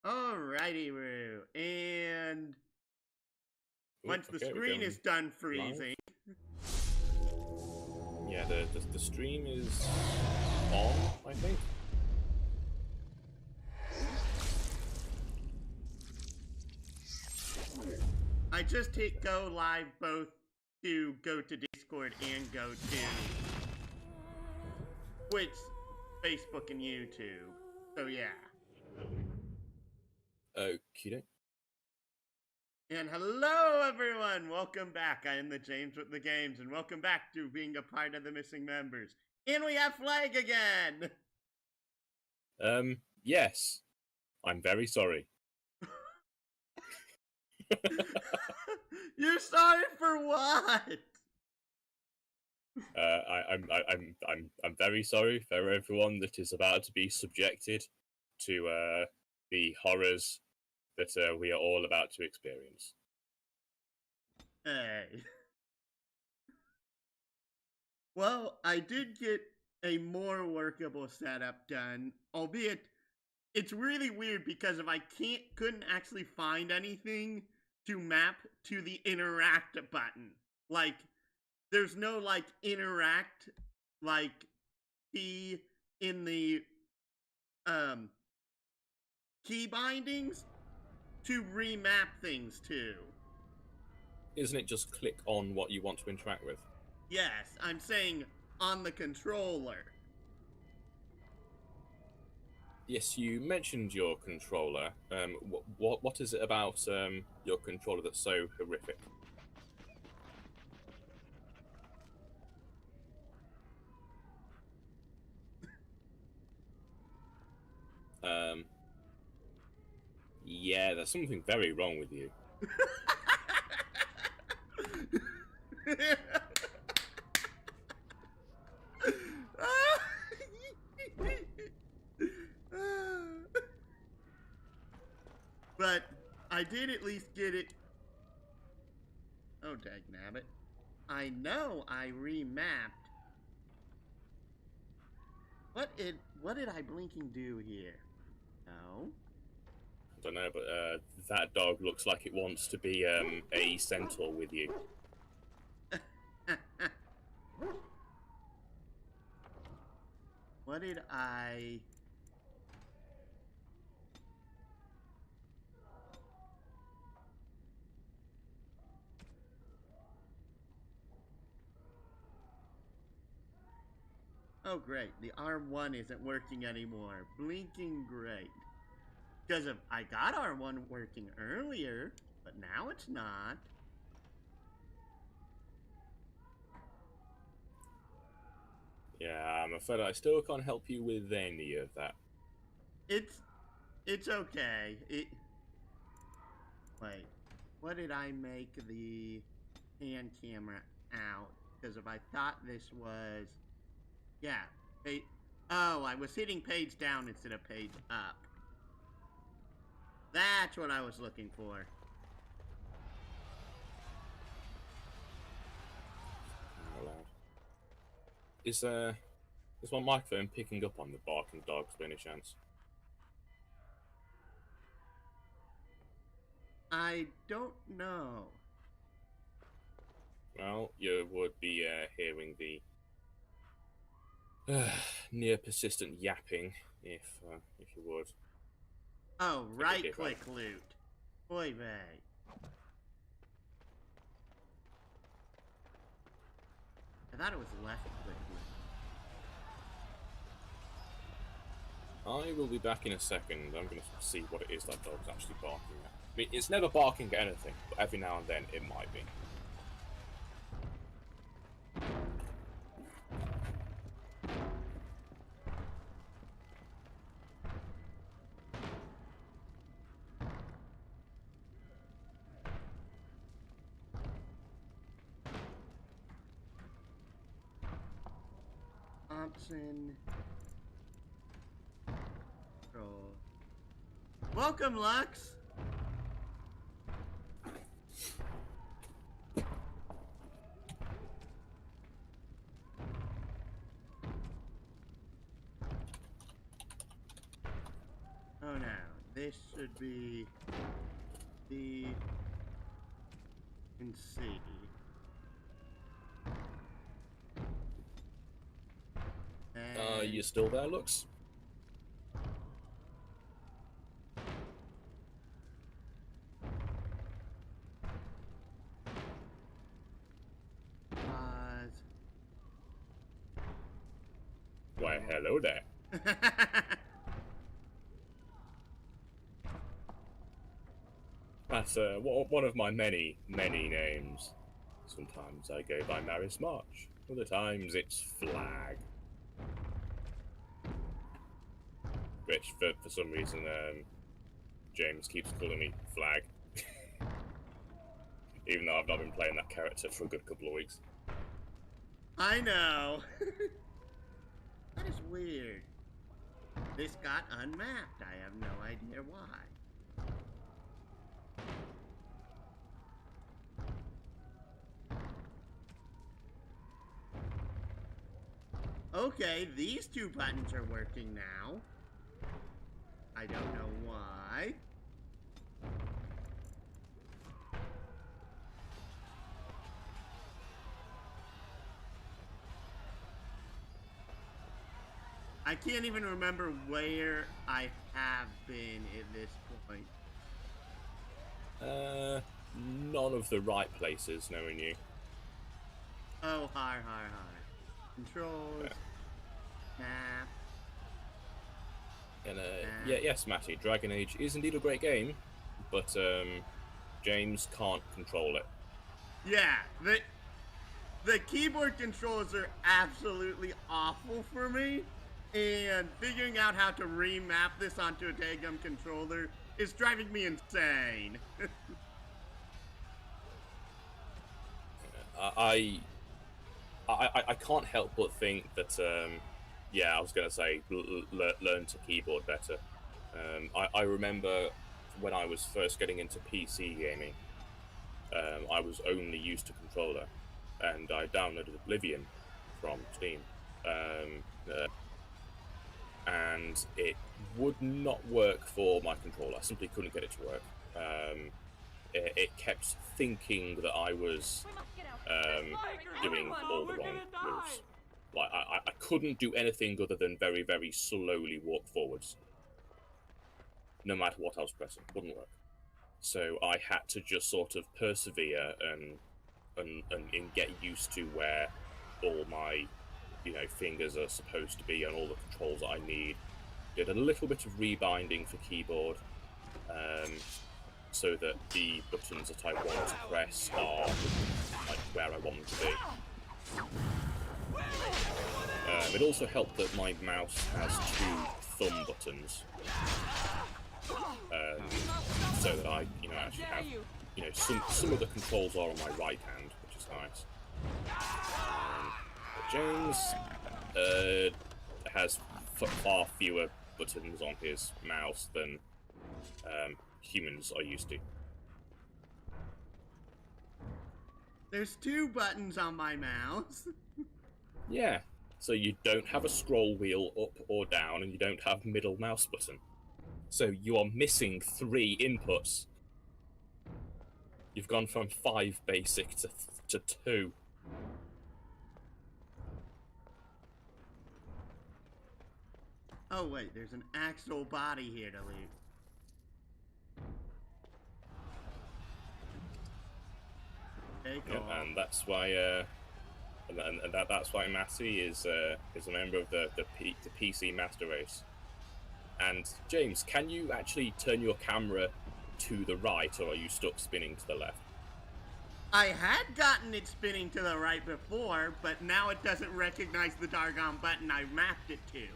Alrighty, Roo. And once the Okay, screen is done freezing. Yeah, the stream is on, I think. I just hit go live both to go to Discord and go to Twitch, Facebook, and YouTube. So yeah. Okay. And hello everyone! Welcome back. I am the James with the Games, and welcome back to being a part of the missing members. And we have Flag again! Yes. I'm very sorry. You're sorry for what? I'm very sorry for everyone that is about to be subjected to the horrors that we are all about to experience. Hey. Well, I did get a more workable setup done, albeit it's really weird because if I couldn't actually find anything to map to the interact button. Like, there's no, like, interact, like, key in the, key bindings to remap things to. Isn't it just click on what you want to interact with? Yes, I'm saying on the controller. Yes, you mentioned your controller. What is it about your controller that's so horrific? Yeah, there's something very wrong with you. But I did at least get it. Oh, dagnabbit. I know I remapped. What did I blinking do here? No. I don't know, but that dog looks like it wants to be a centaur with you. What did I... Oh, great. The R1 isn't working anymore. Blinking great. Because I got R1 working earlier, but now it's not. Yeah, I'm afraid I still can't help you with any of that. It's okay. Wait, what did I make the hand camera out? Because if I thought this was... Yeah. Oh, I was hitting page down instead of page up. That's what I was looking for. Is my microphone picking up on the barking dogs by any chance? I don't know. Well, you would be hearing the near persistent yapping if you would. Oh, right-click loot. Oy vey. I thought it was left-click loot. I will be back in a second. I'm going to see what it is that dog's actually barking at. I mean, it's never barking at anything, but every now and then it might be. Option. Control. Welcome, Lux! Oh no. This should be B and C. And You still there, Lux? pause. Why, hello there. That's one of my many names. Sometimes I go by Maris March. Other times it's Flag. Which, for some reason, James keeps calling me Flag. Even though I've not been playing that character for a good couple of weeks. I know. That is weird. This got unmapped. I have no idea why. Okay, these two buttons are working now. I don't know why. I can't even remember where I have been at this point. None of the right places, knowing you. Oh, hi. Controls. Map. And yes, Matty, Dragon Age is indeed a great game, but James can't control it. Yeah, the keyboard controls are absolutely awful for me, and figuring out how to remap this onto a daggum controller is driving me insane. I can't help but think that yeah, I was gonna say learn to keyboard better. I remember when I was first getting into PC gaming, I was only used to controller, and I downloaded Oblivion from Steam, and it would not work for my controller. I simply couldn't get it to work. It kept thinking that I was doing all the wrong moves. Like, I couldn't do anything other than very, very slowly walk forwards. No matter what I was pressing, it wouldn't work. So I had to just sort of persevere and get used to where all my, fingers are supposed to be and all the controls that I need. Did a little bit of rebinding for keyboard, so that the buttons that I want to press are like where I want them to be. It also helped that my mouse has 2 thumb buttons, so that I, actually have, some of the controls are on my right hand, which is nice. But James has far fewer buttons on his mouse than humans are used to. There's 2 buttons on my mouse. Yeah, so you don't have a scroll wheel up or down, and you don't have middle mouse button. So you are missing 3 inputs. You've gone from 5 basic to 2. Oh wait, there's an actual body here to loot. Okay, cool. Yeah, and that's why, that's why Matty is a member of the PC Master Race. And James, can you actually turn your camera to the right, or are you stuck spinning to the left? I had gotten it spinning to the right before, but now it doesn't recognize the doggone button I mapped it to.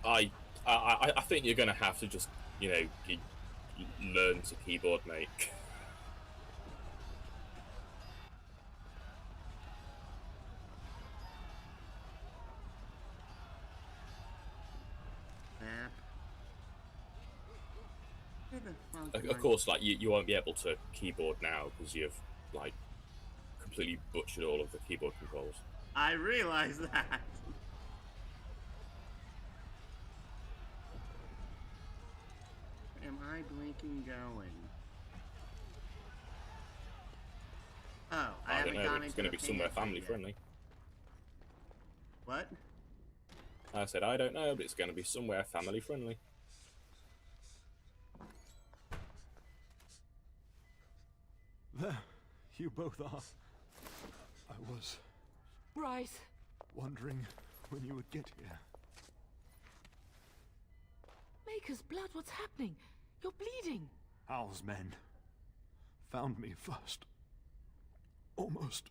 I think you're gonna have to just, learn to keyboard, mate. Map. Of course, like, you won't be able to keyboard now because you've, like, completely butchered all of the keyboard controls. I realize that. thinking going? Oh, I I haven't don't know, gone but it's into going to the be somewhere painting thing family yet. friendly. What? I said, I don't know, but it's going to be somewhere family friendly. There, you both are. I was Bryce, wondering when you would get here. Maker's blood, what's happening? You're bleeding. Hal's men found me first. Almost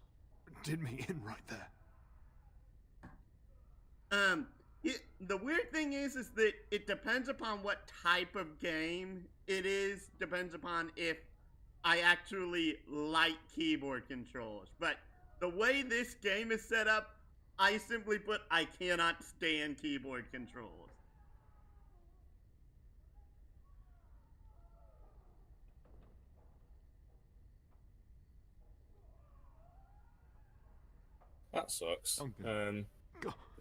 did me in right there. The weird thing is that it depends upon what type of game it is. Depends upon if I actually like keyboard controls. But the way this game is set up, I simply put, I cannot stand keyboard controls. That sucks. Duncan.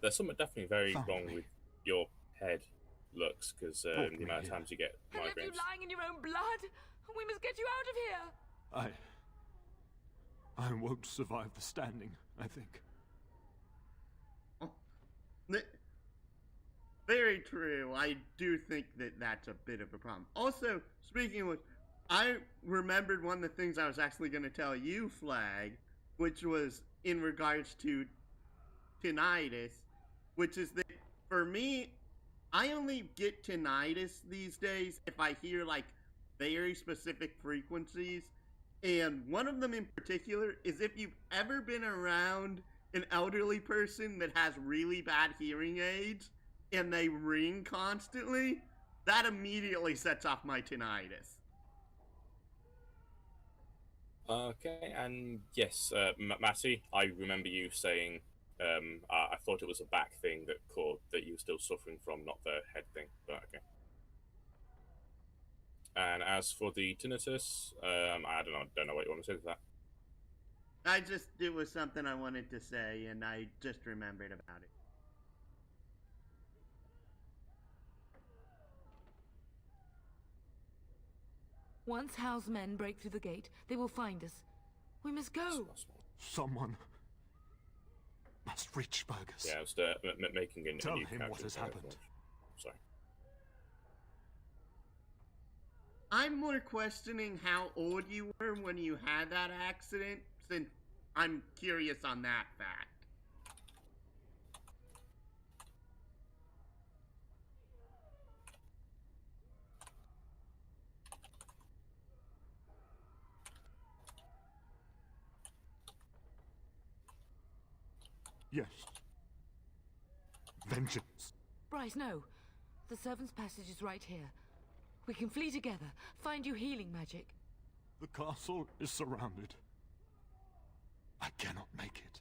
There's something definitely very Found wrong me. with your head looks, because the Brought me amount of here. times you get And left you migraines. lying in your own blood? We must get you out of here. I won't survive the standing, I think. Very true. I do think that that's a bit of a problem. Also, speaking of which, I remembered one of the things I was actually going to tell you, Flag, which was in regards to tinnitus, which is that for me, I only get tinnitus these days if I hear like very specific frequencies. And one of them in particular is if you've ever been around an elderly person that has really bad hearing aids and they ring constantly, that immediately sets off my tinnitus. Okay, and yes, Matty, I remember you saying I thought it was a back thing that you were still suffering from, not the head thing, but okay. And as for the tinnitus, I don't know what you want to say to that. It was something I wanted to say and I just remembered about it. Once Hal's men break through the gate, they will find us. We must go. Someone must reach Burgess. Yeah, I was making a Tell new him character what has kind of happened. Sorry. I'm more questioning how old you were when you had that accident, since I'm curious on that fact. Yes. Vengeance. Bryce, no. The servant's passage is right here. We can flee together, find you healing magic. The castle is surrounded. I cannot make it.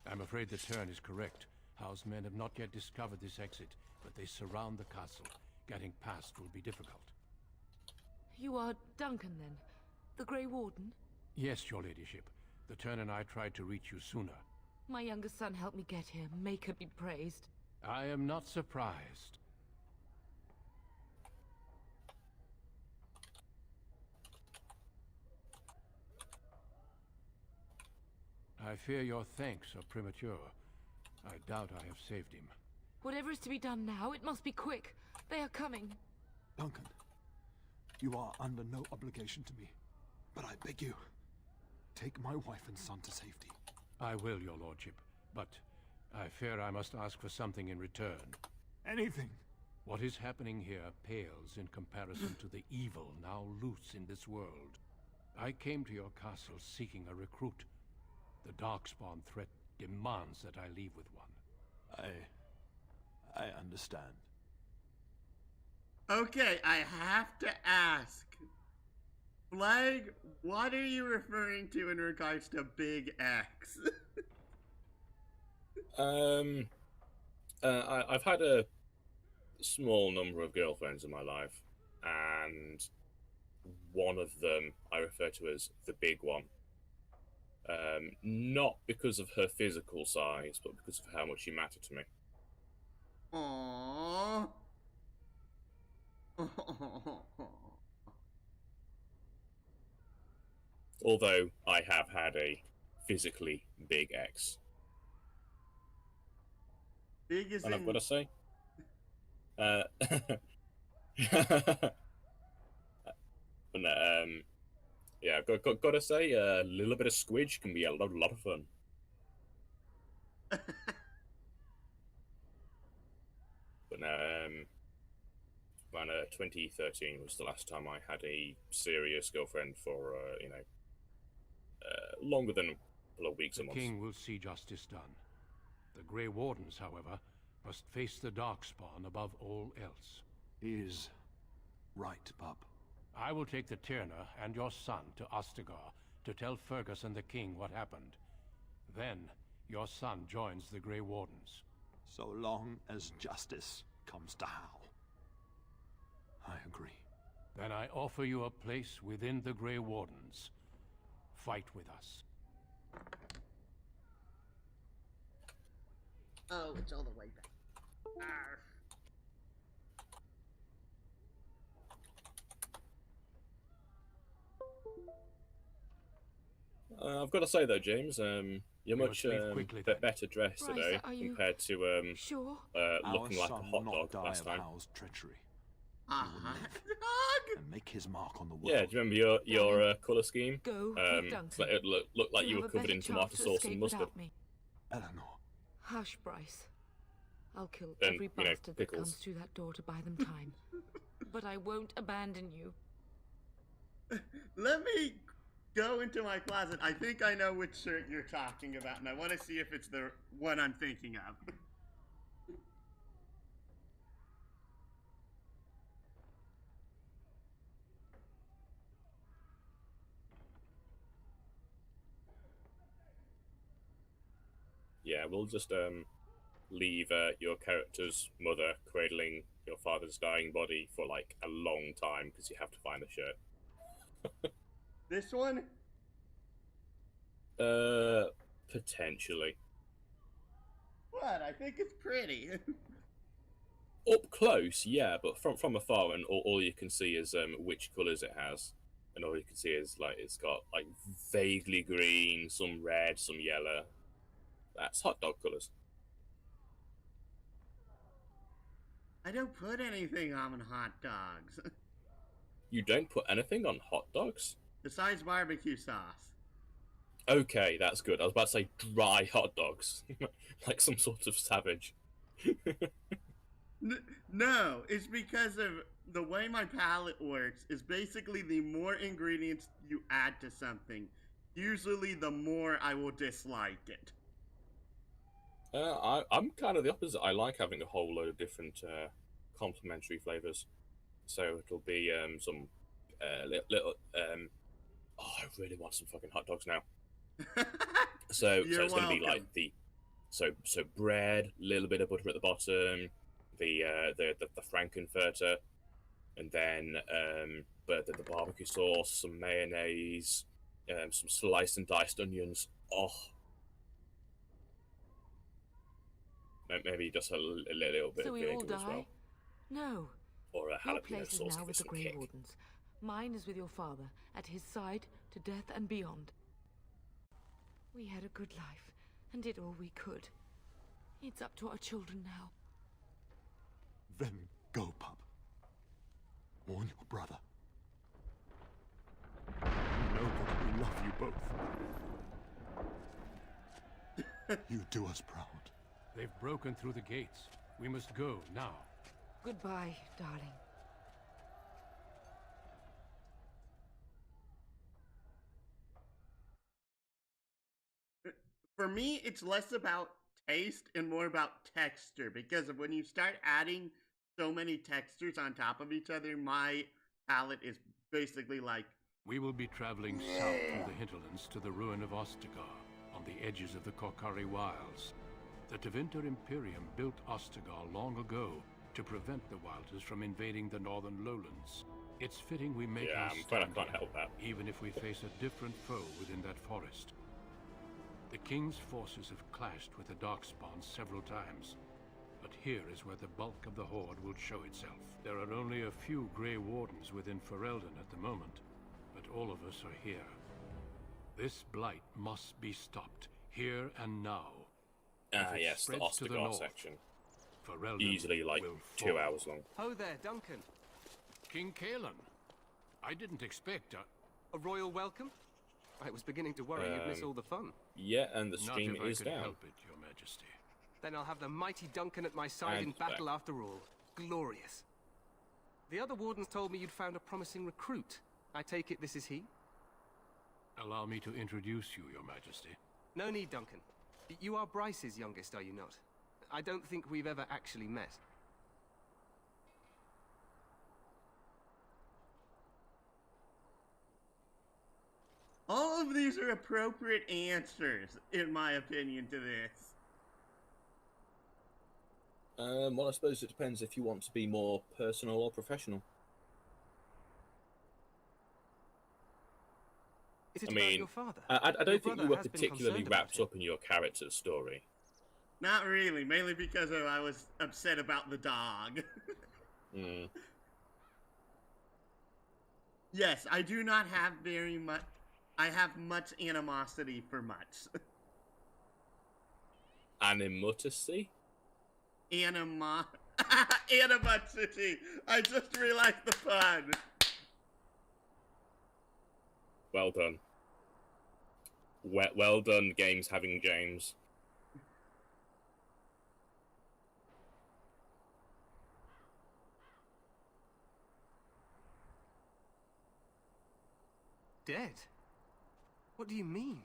I'm afraid the turn is correct. House men have not yet discovered this exit, but they surround the castle. Getting past will be difficult. You are Duncan, then? The Grey Warden? Yes, your ladyship. The turn and I tried to reach you sooner. My youngest son helped me get here. Maker be praised. I am not surprised. I fear your thanks are premature. I doubt I have saved him. Whatever is to be done now, it must be quick. They are coming. Duncan, you are under no obligation to me. But I beg you, take my wife and son to safety. I will, your lordship, but I fear I must ask for something in return. Anything. What is happening here pales in comparison to the evil now loose in this world. I came to your castle seeking a recruit. The Darkspawn threat demands that I leave with one. I understand. Okay, I have to ask. Flag, what are you referring to in regards to Big X? I've had a small number of girlfriends in my life, and one of them I refer to as the big one. Not because of her physical size, but because of how much she mattered to me. Aww. Although I have had a physically big ex. Big as And I've got in... to say, but no, yeah, got to say, a little bit of squidge can be a lot of fun. But no, around 2013 was the last time I had a serious girlfriend for longer than a couple of weeks or The months. king will see justice done. The Grey Wardens, however, must face the Darkspawn above all else. He is right, pup. I will take the Tyrna and your son to Ostagar to tell Fergus and the king what happened. Then, your son joins the Grey Wardens. So long as justice comes to Hal. I agree. Then I offer you a place within the Grey Wardens. Fight with us. Oh, it's all the way back. Arf. I've got to say though, James, you're We much must leave quickly, then. better dressed Bryce, today are you compared to Sure? looking like a Our son hot will dog not die last of time. Hal's treachery. A hot dog! And make his mark on the world. Yeah, do you remember your colour scheme? Go with Duncan. It looked like you You'll were have a covered in better tomato chance to sauce and escape mustard. without me. Eleanor, Hush, Bryce. I'll kill And, every you know, bastard that pickles. comes through that door to buy them time. But I won't abandon you. Let me go into my closet. I think I know which shirt you're talking about, and I want to see if it's the one I'm thinking of. Yeah, we'll just leave your character's mother cradling your father's dying body for like a long time because you have to find the shirt. This one? Potentially. What? I think it's pretty. Up close, yeah, but from afar, and all you can see is which colours it has, and all you can see is like it's got like vaguely green, some red, some yellow. That's hot dog colours. I don't put anything on hot dogs. You don't put anything on hot dogs? Besides barbecue sauce. Okay, that's good. I was about to say dry hot dogs, like some sort of savage. No, it's because of the way my palate works is basically the more ingredients you add to something, usually the more I will dislike it. I'm kind of the opposite. I like having a whole load of different complementary flavors. So it'll be some little. Oh, I really want some fucking hot dogs now. So You're it's going to be like welcome. so bread, little bit of butter at the bottom, the Frankenfurter, and then but the barbecue sauce, some mayonnaise, some sliced and diced onions. Oh. Maybe just a little bit So of we vinegar all die? as well. No. Or a Your jalapeno place is sauce now to with give the some Grey kick. Wardens. Mine is with your father, at his side, to death and beyond. We had a good life, and did all we could. It's up to our children now. then go, pup. Warn your brother. You know that we love you both. You do us proud. They've broken through the gates. We must go now. Goodbye, darling. For me, it's less about taste and more about texture, because when you start adding so many textures on top of each other, my palate is basically like, We will be traveling south through the hinterlands to the ruin of Ostagar, on the edges of the Korkari Wilds. The Tevinter Imperium built Ostagar long ago to prevent the Wilders from invading the northern lowlands. It's fitting we make Yeah, our I'm afraid stand I can't here, help that. even if we face a different foe within that forest. The King's forces have clashed with the Darkspawn several times, but here is where the bulk of the Horde will show itself. There are only a few Grey Wardens within Ferelden at the moment, but all of us are here. This blight must be stopped, here and now. Ah, If it yes, the spreads to the Ostagar north, section. Ferelden Easily like will 2 fall. hours long. Ho there, Duncan. King Kalen, I didn't expect A royal welcome? I was beginning to worry you'd miss all the fun. Yeah, and the Not stream if I is could down. help it, Your Majesty. Then I'll have the mighty Duncan at my side And in battle back. after all. Glorious. The other wardens told me you'd found a promising recruit. I take it this is he? Allow me to introduce you, Your Majesty. No need, Duncan. You are Bryce's youngest, are you not? I don't think we've ever actually met. All of these are appropriate answers, in my opinion, to this. Well, I suppose it depends if you want to be more personal or professional. Is it I about mean, your father? I Your don't think you brother were has been particularly concerned about wrapped him. up in your character's story. Not really, mainly because I was upset about the dog. Hmm. Yes, I do not have very much. I have much animosity for much. Animosity? Animosity. I just realized the pun. Well done. Well done, games having James. Dead? What do you mean?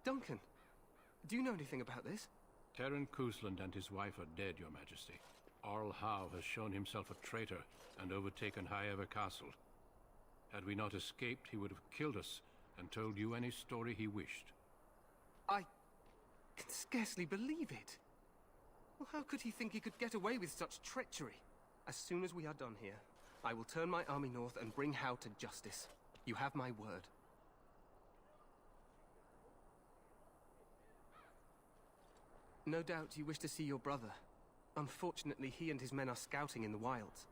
Duncan, do you know anything about this? Terran Cousland and his wife are dead, Your Majesty. Arl Howe has shown himself a traitor and overtaken Highever Castle. Had we not escaped, he would have killed us and told you any story he wished. I can scarcely believe it. Well, how could he think he could get away with such treachery? As soon as we are done here, I will turn my army north and bring Howe to justice. You have my word. No doubt you wish to see your brother. Unfortunately, he and his men are scouting in the wilds.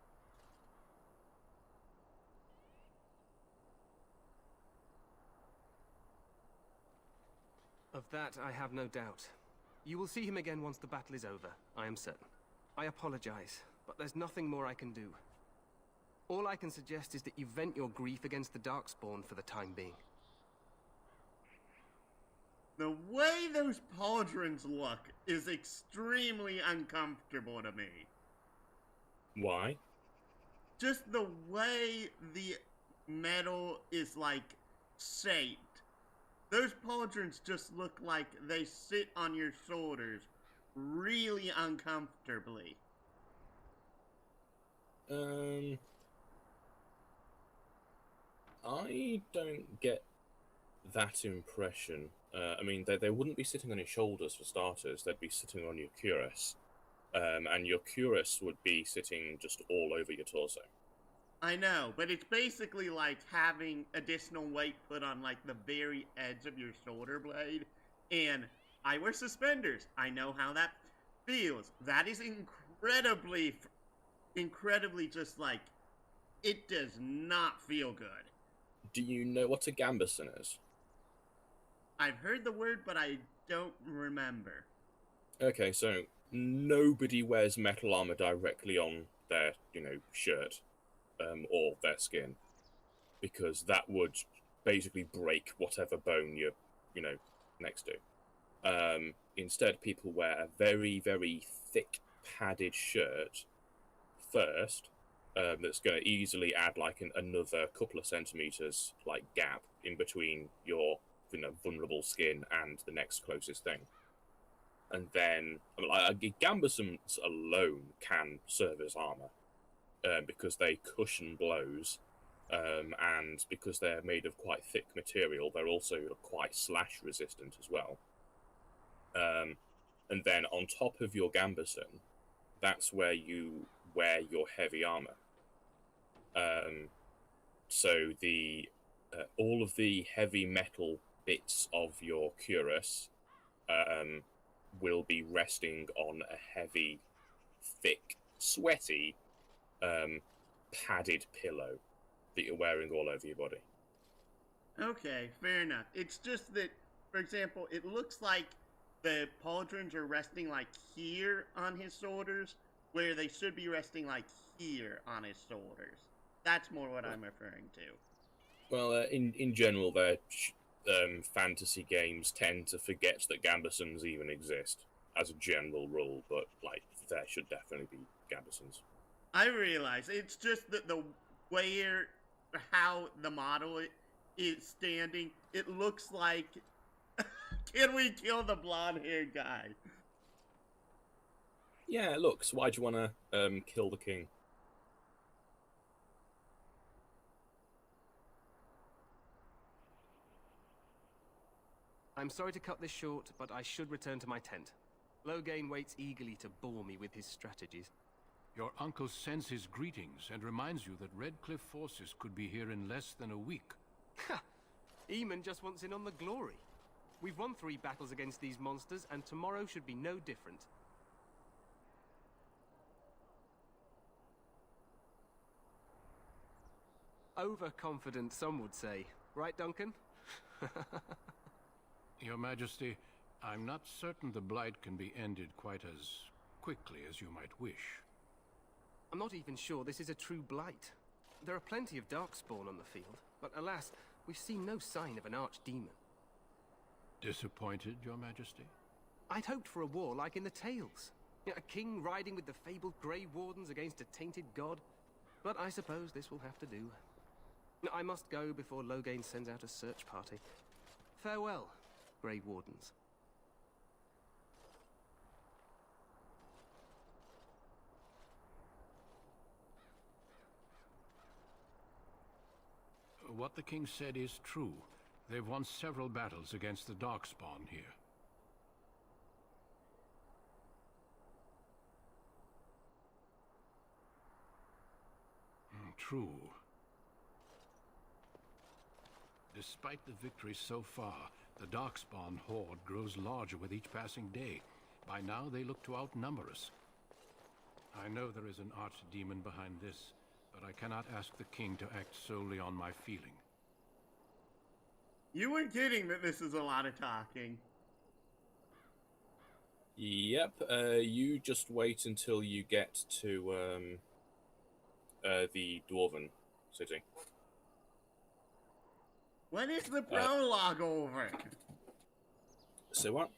Of that, I have no doubt. You will see him again once the battle is over, I am certain. I apologize, but there's nothing more I can do. All I can suggest is that you vent your grief against the Darkspawn for the time being. The way those pauldrons look is extremely uncomfortable to me. Why? Just the way the metal is, like, shaped. Those pauldrons just look like they sit on your shoulders really uncomfortably. I don't get that impression. I mean, they wouldn't be sitting on your shoulders for starters. They'd be sitting on your cuirass. And your cuirass would be sitting just all over your torso. I know, but it's basically like having additional weight put on, like, the very edge of your shoulder blade. And I wear suspenders. I know how that feels. That is incredibly just, like, it does not feel good. Do you know what a gambeson is? I've heard the word, but I don't remember. Okay, so nobody wears metal armor directly on their, shirt or their skin, because that would basically break whatever bone you're, next to. Instead, people wear a very, very thick padded shirt first, that's going to easily add like another couple of centimeters like gap in between your vulnerable skin and the next closest thing. And then, gambesons alone can serve as armor, because they cushion blows, and because they're made of quite thick material, they're also quite slash resistant as well. And then on top of your gambeson, that's where you wear your heavy armor. So the all of the heavy metal bits of your cuirass will be resting on a heavy, thick, sweaty, padded pillow that you're wearing all over your body. Okay, fair enough. It's just that, for example, it looks like the pauldrons are resting like here on his shoulders, where they should be resting like here on his shoulders. That's more what I'm referring to. Well, in general, their fantasy games tend to forget that gambesons even exist as a general rule, but like there should definitely be gambesons. I realize it's just that the where how the model is standing, it looks like. Can we kill the blonde-haired guy? Yeah, look. So why do you want to kill the king? I'm sorry to cut this short, but I should return to my tent. Loghain waits eagerly to bore me with his strategies. Your uncle sends his greetings and reminds you that Redcliffe forces could be here in less than a week. Ha! Eamon just wants in on the glory. We've won 3 battles against these monsters, and tomorrow should be no different. Overconfident, some would say. Right, Duncan? Your Majesty, I'm not certain the Blight can be ended quite as quickly as you might wish. I'm not even sure this is a true blight. There are plenty of Darkspawn on the field, but alas, we've seen no sign of an archdemon. Disappointed, Your Majesty? I'd hoped for a war like in the tales. A king riding with the fabled Grey Wardens against a tainted god. But I suppose this will have to do. I must go before Loghain sends out a search party. Farewell, Grey Wardens. What the king said is true. They've won several battles against the Darkspawn here. True. Despite the victories so far, the Darkspawn horde grows larger with each passing day. By now, they look to outnumber us. I know there is an archdemon behind this, but I cannot ask the king to act solely on my feeling. You were kidding that this is a lot of talking. Yep. You just wait until you get to the Dwarven city. When is the prologue over? So what?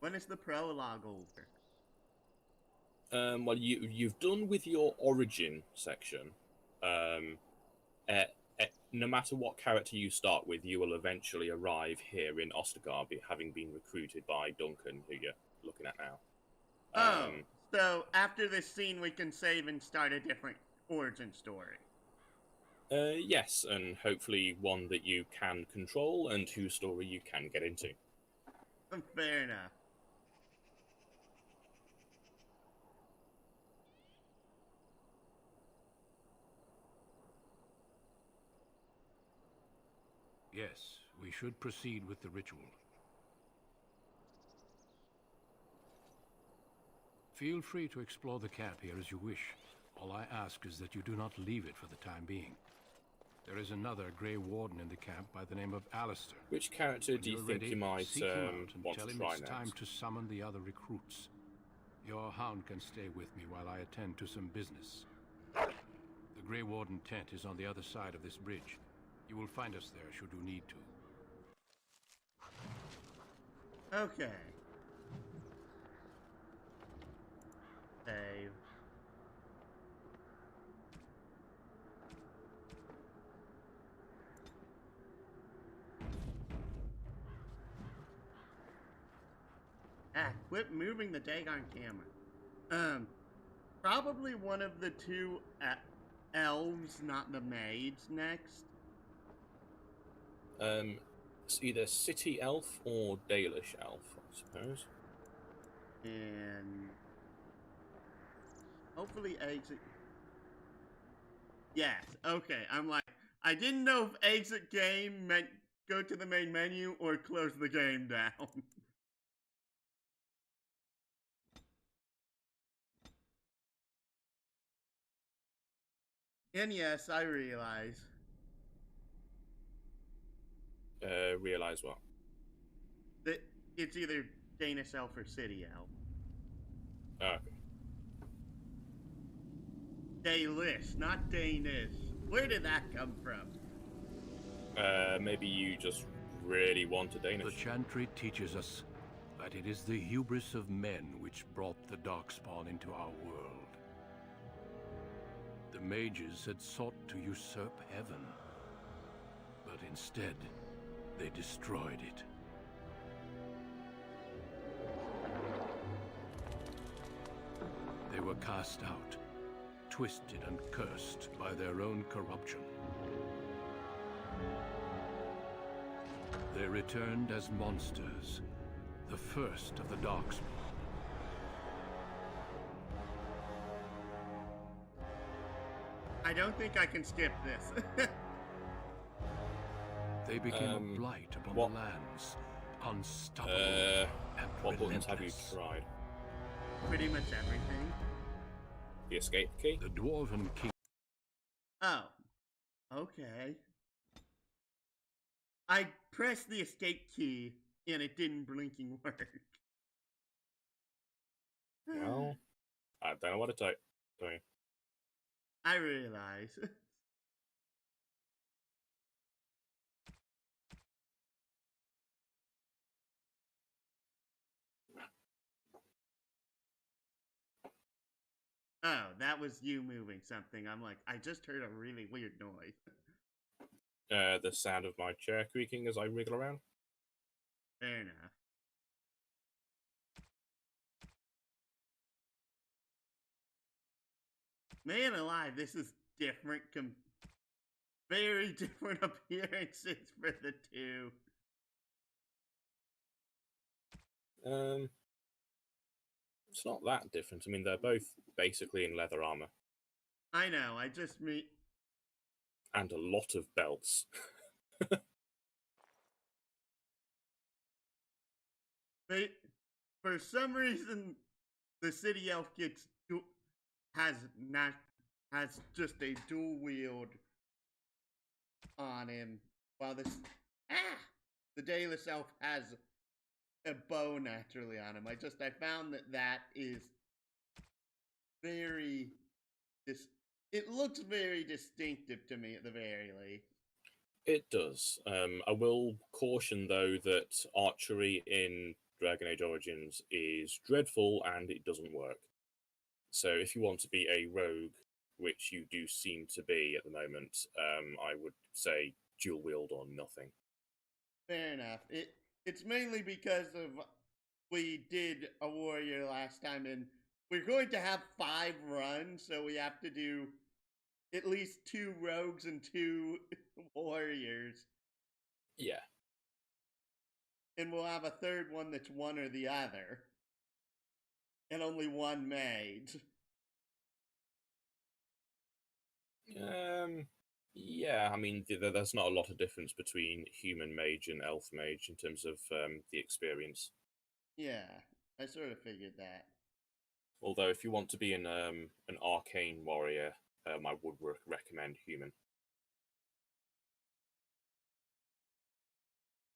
When is the prologue over? Well, you've done with your origin section. No matter what character you start with, you will eventually arrive here in Ostergar, having been recruited by Duncan, who you're looking at now. So after this scene, we can save and start a different origin story. Yes, and hopefully one that you can control and whose story you can get into. Fair enough. Yes, we should proceed with the ritual. Feel free to explore the camp here as you wish. All I ask is that you do not leave it for the time being. There is another Grey Warden in the camp by the name of Alistair. Which character do you think you might seek him out and want tell to him try it's next? time to summon the other recruits. Your hound can stay with me while I attend to some business. The Grey Warden tent is on the other side of this bridge. You will find us there should you need to. Okay. Save. Quit moving the daggone camera. Probably one of the two elves, not the mage, next. It's either City Elf or Dalish Elf, I suppose. And hopefully exit. Yes, okay. I'm like, I didn't know if exit game meant go to the main menu or close the game down. And yes, I realize. realize what? That it's either Danish elf or city elf. Okay. Dalish, not Danish. Where did that come from? Maybe you just really want a Danish. The chantry teaches us that it is the hubris of men which brought the Darkspawn into our world. The mages had sought to usurp heaven, but instead, they destroyed it. They were cast out, twisted and cursed by their own corruption. They returned as monsters, the first of the Darkspawn. I don't think I can skip this. They became a blight upon what- the lands, unstoppable and What buttons have you relentless. tried? Pretty much everything. The escape key? The Dwarven King. Oh. Okay. I pressed the escape key and it didn't blinking work. Well, I don't know what to tell you. I realize. Oh, that was you moving something. I'm like, I just heard a really weird noise. The sound of my chair creaking as I wriggle around. Fair enough. Man alive, this is different. Very different appearances for the two. It's not that different. I mean, they're both basically in leather armor I know, I just mean. and a lot of belts. But for some reason, the city elf has just a dual wield on him, while the Daedalus elf has a bow naturally on him. I found that is very it looks very distinctive to me at the very least. It does. I will caution, though, that archery in Dragon Age Origins is dreadful and it doesn't work. So if you want to be a rogue, which you do seem to be at the moment, I would say dual wield or nothing. Fair enough. It's mainly because of we did a warrior last time, and we're going to have 5 runs, so we have to do at least 2 rogues and 2 warriors. Yeah. And we'll have a third one that's one or the other. And only 1 mage. Yeah, I mean, there's not a lot of difference between human mage and elf mage in terms of the experience. Yeah, I sort of figured that. Although, if you want to be an arcane warrior, I would recommend human.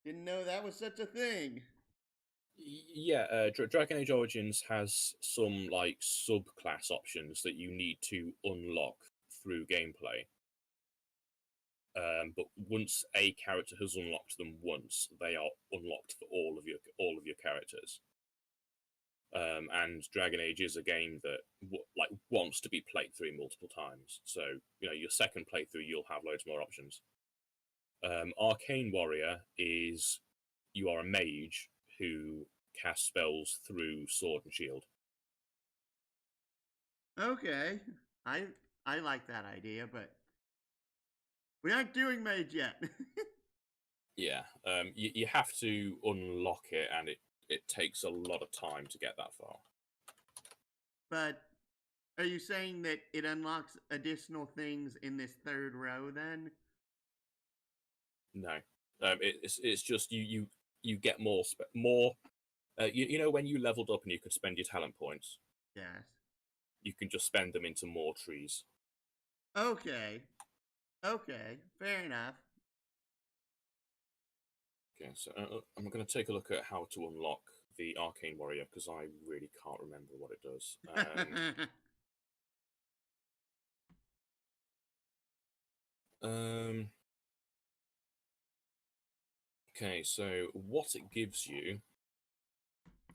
Didn't know that was such a thing. Yeah, Dragon Age Origins has some like subclass options that you need to unlock through gameplay. But once a character has unlocked them once, they are unlocked for all of your characters. And Dragon Age is a game that wants to be played through multiple times. So your second playthrough, you'll have loads more options. Arcane Warrior is you are a mage who casts spells through sword and shield. Okay, I like that idea, but we aren't doing mage yet. Yeah, you have to unlock it, and it takes a lot of time to get that far. But are you saying that it unlocks additional things in this third row then? No, it's just you get more. You know when you leveled up and you could spend your talent points, Yes. you can just spend them into more trees. Okay, fair enough. Okay, so I'm going to take a look at how to unlock the Arcane Warrior, because I really can't remember what it does. Okay, so what it gives you,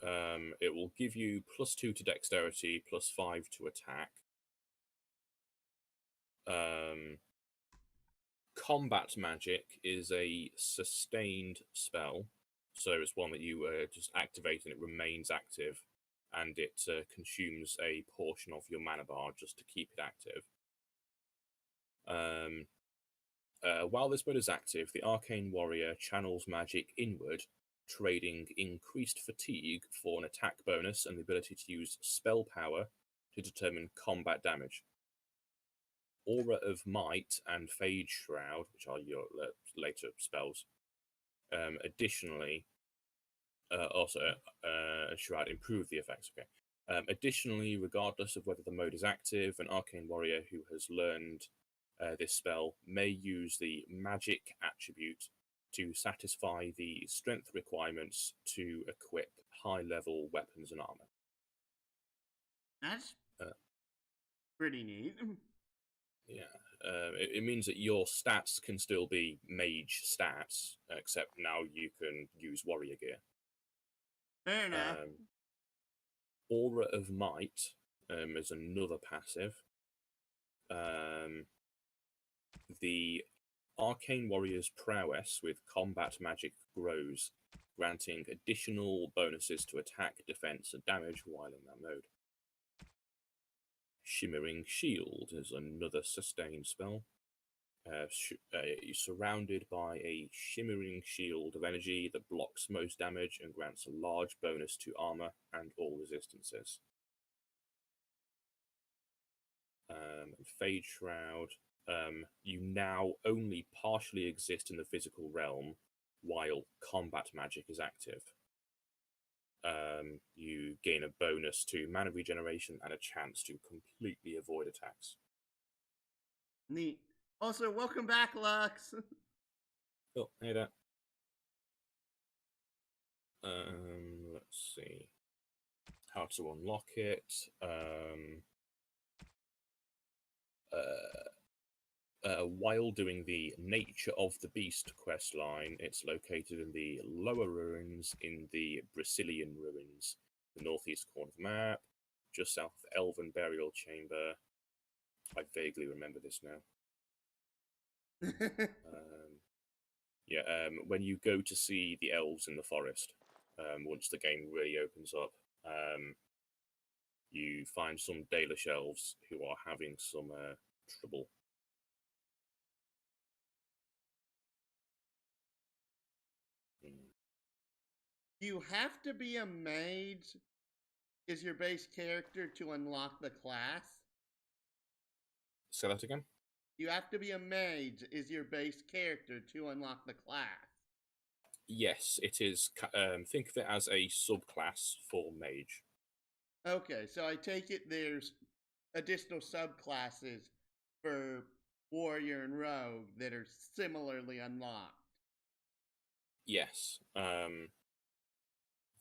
it will give you +2 to dexterity, +5 to attack. Combat magic is a sustained spell, so it's one that you just activate and it remains active, and it consumes a portion of your mana bar just to keep it active. While this mode is active, the Arcane Warrior channels magic inward, trading increased fatigue for an attack bonus and the ability to use spell power to determine combat damage. Aura of Might and Fade Shroud, which are your later spells. Additionally, also Shroud improve the effects. Okay. Additionally, regardless of whether the mode is active, an Arcane Warrior who has learned this spell may use the magic attribute to satisfy the strength requirements to equip high-level weapons and armor. That's pretty neat. Yeah, it means that your stats can still be mage stats, except now you can use warrior gear. Fair enough. Aura of Might is another passive. The Arcane Warrior's prowess with combat magic grows, granting additional bonuses to attack, defense, and damage while in that mode. Shimmering Shield is another sustained spell. You're surrounded by a shimmering shield of energy that blocks most damage and grants a large bonus to armor and all resistances. Fade Shroud. You now only partially exist in the physical realm while combat magic is active. You gain a bonus to mana regeneration and a chance to completely avoid attacks. Neat. Also, welcome back, Lux. Oh, hey there. Let's see how to unlock it. While doing the Nature of the Beast quest line, it's located in the lower ruins in the Brazilian ruins, the northeast corner of the map, just south of Elven Burial Chamber. I vaguely remember this now. When you go to see the elves in the forest, once the game really opens up, you find some Dalish elves who are having some trouble. You have to be a mage is your base character to unlock the class? Say that again? You have to be a mage is your base character to unlock the class. Yes, it is. Think of it as a subclass for mage. Okay, so I take it there's additional subclasses for warrior and rogue that are similarly unlocked. Yes.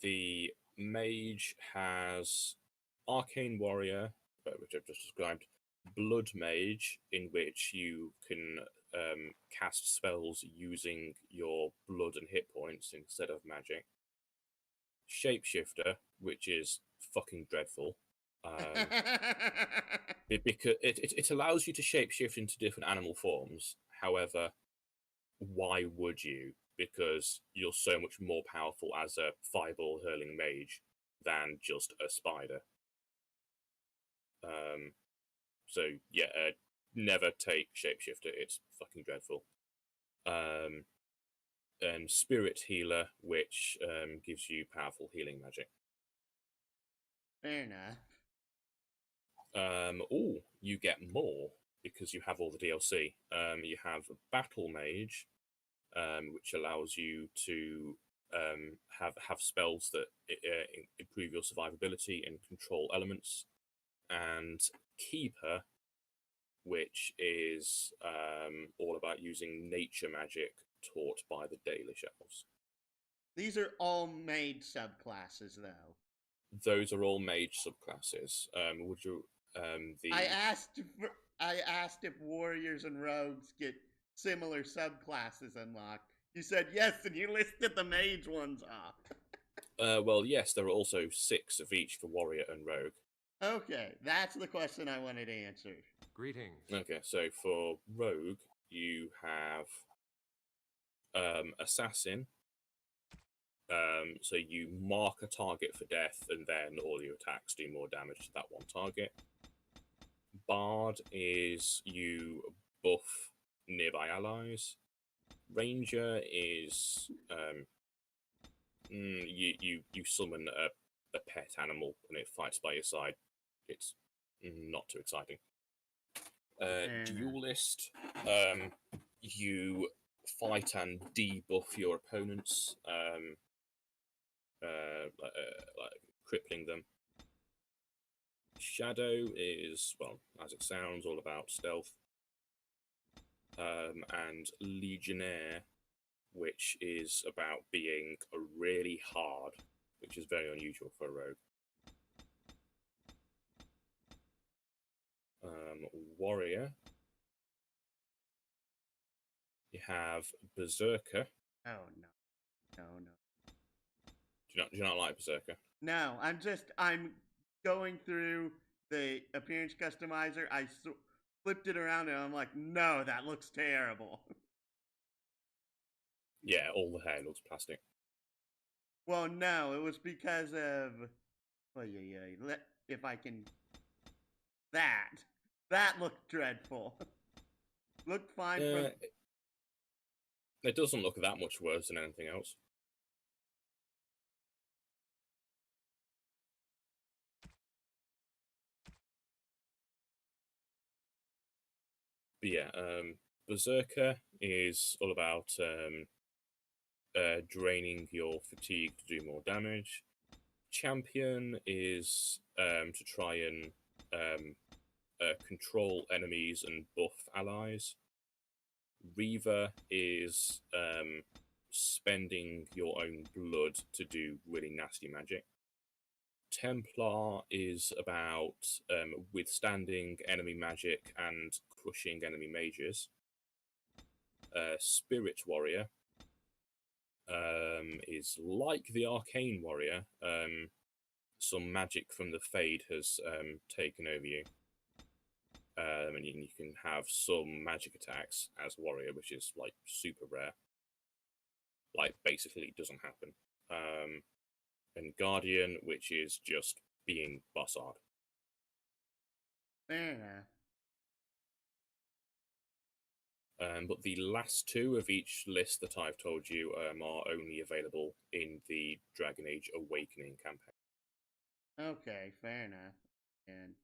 The mage has Arcane Warrior, which I've just described, Blood Mage, in which you can cast spells using your blood and hit points instead of magic. Shapeshifter, which is fucking dreadful. Because it allows you to shapeshift into different animal forms. However, why would you? Because you're so much more powerful as a fireball hurling mage than just a spider. So yeah, never take shapeshifter. It's fucking dreadful. And spirit healer, which gives you powerful healing magic. Fair enough. You get more because you have all the DLC. You have Battle Mage, which allows you to have spells that improve your survivability and control elements, and Keeper, which is all about using nature magic taught by the Dalish elves. These are all mage subclasses, though. Those are all mage subclasses. Would you I asked if warriors and rogues get similar subclasses unlocked. You said yes, and you listed the mage ones off. Well, yes, there are also 6 of each for warrior and rogue. Okay, that's the question I wanted answered. Greetings. Okay, so for rogue, you have assassin. So you mark a target for death, and then all your attacks do more damage to that one target. Bard is you buff nearby allies. Ranger is you summon a pet animal and it fights by your side. It's not too exciting. Duelist, you fight and debuff your opponents, like crippling them. Shadow is, well, as it sounds, all about stealth. And Legionnaire, which is about being really hard, which is very unusual for a rogue. Warrior, you have Berserker. Oh no, no, no. Do you not like Berserker? No, I'm going through the appearance customizer. I flipped it around and I'm like, no, that looks terrible. Yeah, all the hair looks plastic. Well, no, it was because of. Oh yeah. If I can. That looked dreadful. Looked fine from. It doesn't look that much worse than anything else. But yeah, Berserker is all about draining your fatigue to do more damage. Champion is to try and control enemies and buff allies. Reaver is spending your own blood to do really nasty magic. Templar is about withstanding enemy magic and crushing enemy mages. Spirit Warrior is like the Arcane Warrior. Some magic from the Fade has taken over you. And you can have some magic attacks as Warrior, which is like super rare. Like basically doesn't happen. And Guardian, which is just being bossard. Fair enough. But the last 2 of each list that I've told you are only available in the Dragon Age Awakening campaign. Okay, fair enough. And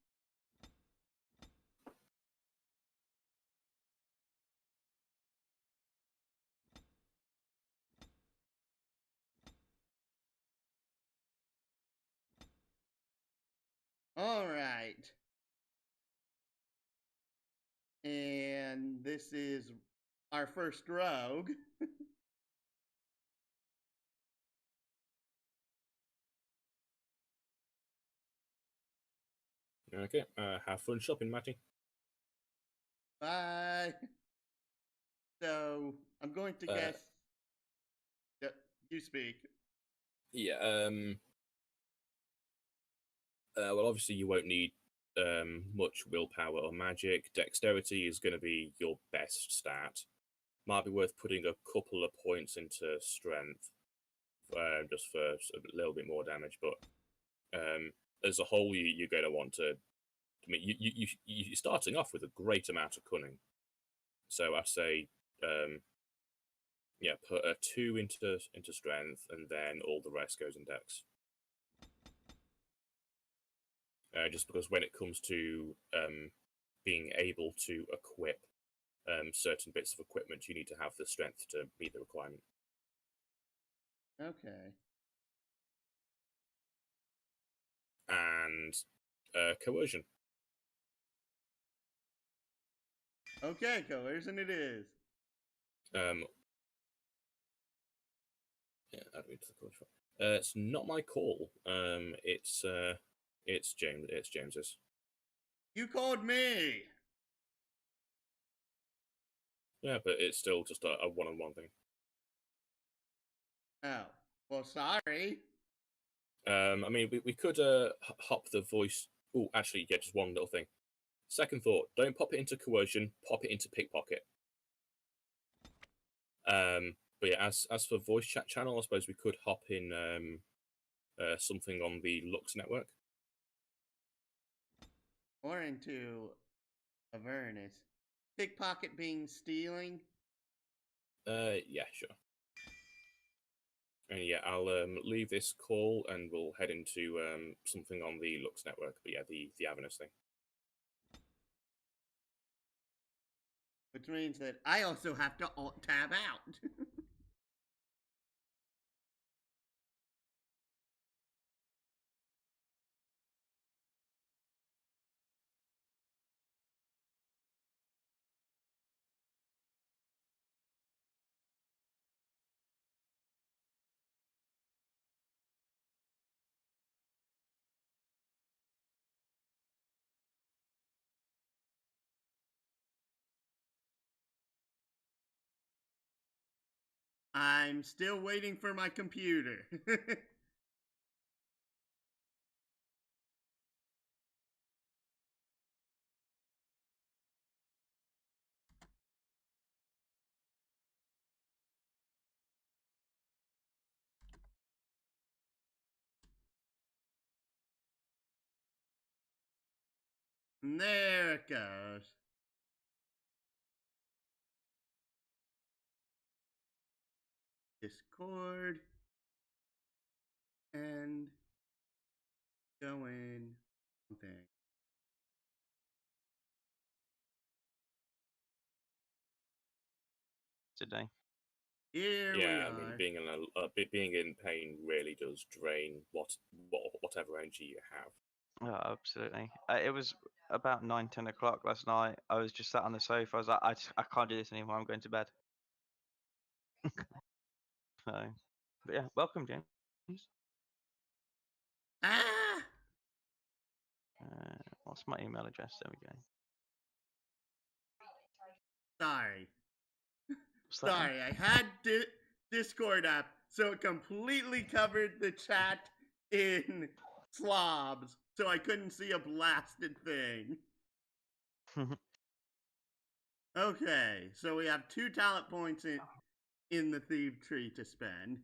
all right. And this is our first rogue. Okay, have fun shopping, Matty. Bye. So, I'm going to guess. You speak. Yeah, well, obviously you won't need much willpower or magic. Dexterity is going to be your best stat. Might be worth putting a couple of points into strength, just for a little bit more damage. But as a whole, you're going to want to. I mean, you're starting off with a great amount of cunning. So I say, yeah, put a 2 into strength, and then all the rest goes in dex. Just because when it comes to being able to equip certain bits of equipment, you need to have the strength to meet the requirement. Okay. And coercion. Okay, coercion it is. Yeah, add me to the call. It's not my call. It's James. It's James's. You called me. Yeah, but it's still just a one-on-one thing. Oh, well, sorry. I mean, we could hop the voice. Oh, actually, yeah, just one little thing. Second thought: don't pop it into coercion. Pop it into pickpocket. But yeah, as for voice chat channel, I suppose we could hop in something on the Lux network. Or into Avernus. Pickpocket being stealing. Yeah, sure. And yeah, I'll leave this call and we'll head into something on the Lux network. But yeah, the Avernus thing. Which means that I also have to alt-tab out. I'm still waiting for my computer. And there it goes. Discord. And going thing. Today. Here Yeah, we I mean, are. being in pain really does drain whatever energy you have. Oh, absolutely. It was about 9, 10 o'clock last night. I was just sat on the sofa. I was like, I can't do this anymore. I'm going to bed. So, but yeah, welcome, James. Ah! What's my email address? There we go. Sorry. What's that one? Sorry, I had Discord up, so it completely covered the chat in slobs, so I couldn't see a blasted thing. Okay, so we have 2 talent points in the Thief Tree to spend.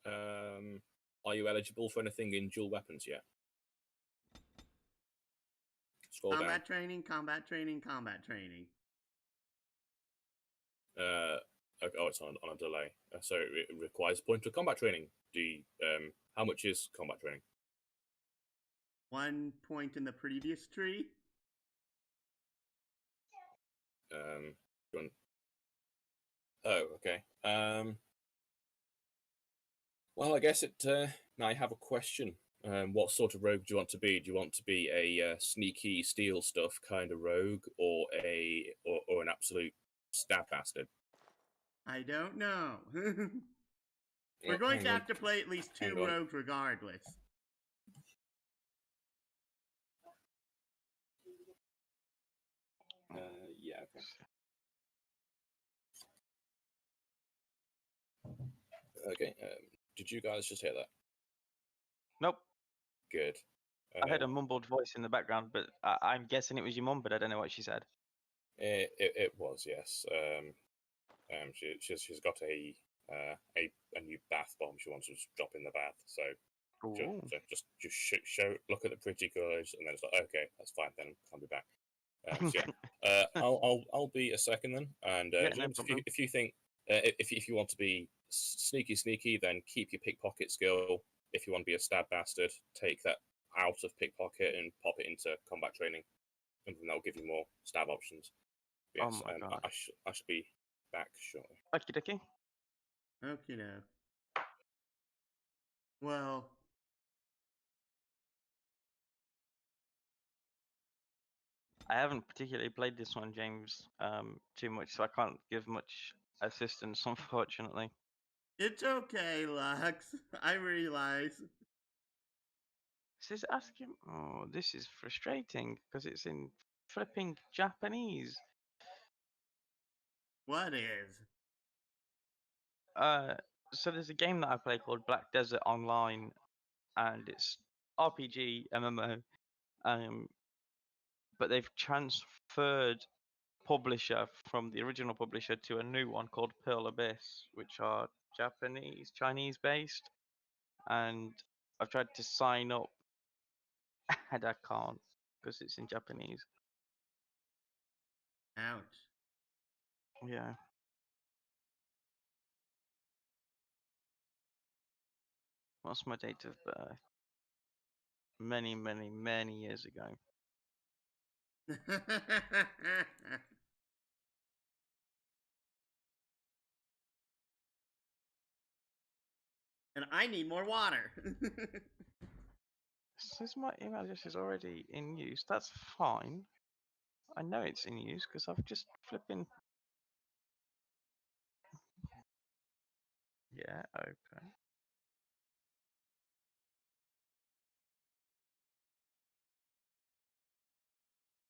Are you eligible for anything in dual weapons yet? Scroll down. Combat training, combat training, combat training. Okay, oh, it's on a delay. So it requires a point of combat training. How much is combat training? 1 point in the previous tree. Oh, okay. Well, I guess it. Now I have a question. What sort of rogue do you want to be? Do you want to be a sneaky steal stuff kind of rogue, or an absolute stab bastard? I don't know. We're Well, going hang to on. have to play at least 2 Hang on. rogues regardless. Yeah. Okay. Okay. Did you guys just hear that? Nope. Good. I heard a mumbled voice in the background, but I'm guessing it was your mum, but I don't know what she said. It was, yes. She's got a new bath bomb she wants to drop in the bath. So just show, look at the pretty colours, and then it's like, okay, that's fine. Then I'll be back. So yeah, I'll be a second then. And Yeah, James, no if you think if you want to be sneaky, then keep your pickpocket skill. If you want to be a stab bastard, take that out of pickpocket and pop it into combat training, and then that'll give you more stab options. Yes, Oh my God. I should be back shortly. Okie dokie. Okay, no. Well, I haven't particularly played this one, James, too much, so I can't give much assistance, unfortunately. It's okay, Lux. I realize. This is asking. Oh, this is frustrating because it's in flipping Japanese. What is? So there's a game that I play called Black Desert Online, and it's RPG MMO. But they've transferred publisher from the original publisher to a new one called Pearl Abyss, which are Chinese based, and I've tried to sign up and I can't because it's in Japanese. Ouch. Yeah. What's my date of birth? Many, many, many years ago. And I need more water. Says my email address is already in use. That's fine. I know it's in use because I've just flipping. Yeah, open.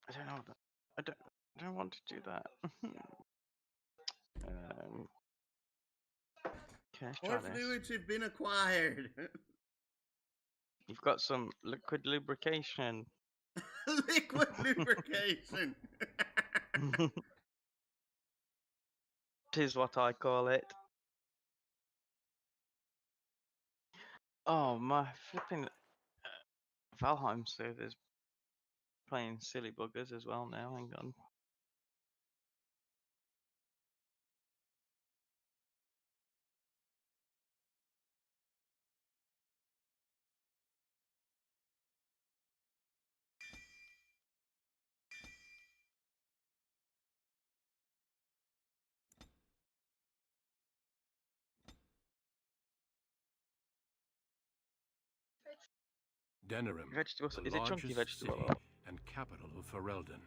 I don't know. I don't want to do that. Okay, let's try More this. fluids have been acquired. You've got some liquid lubrication. Liquid lubrication. Tis what I call it. Oh, my flipping Valheim server's playing silly buggers as well now. Hang on. Denerim, Vegetables. the Is it chunky largest vegetable? city and capital of Ferelden.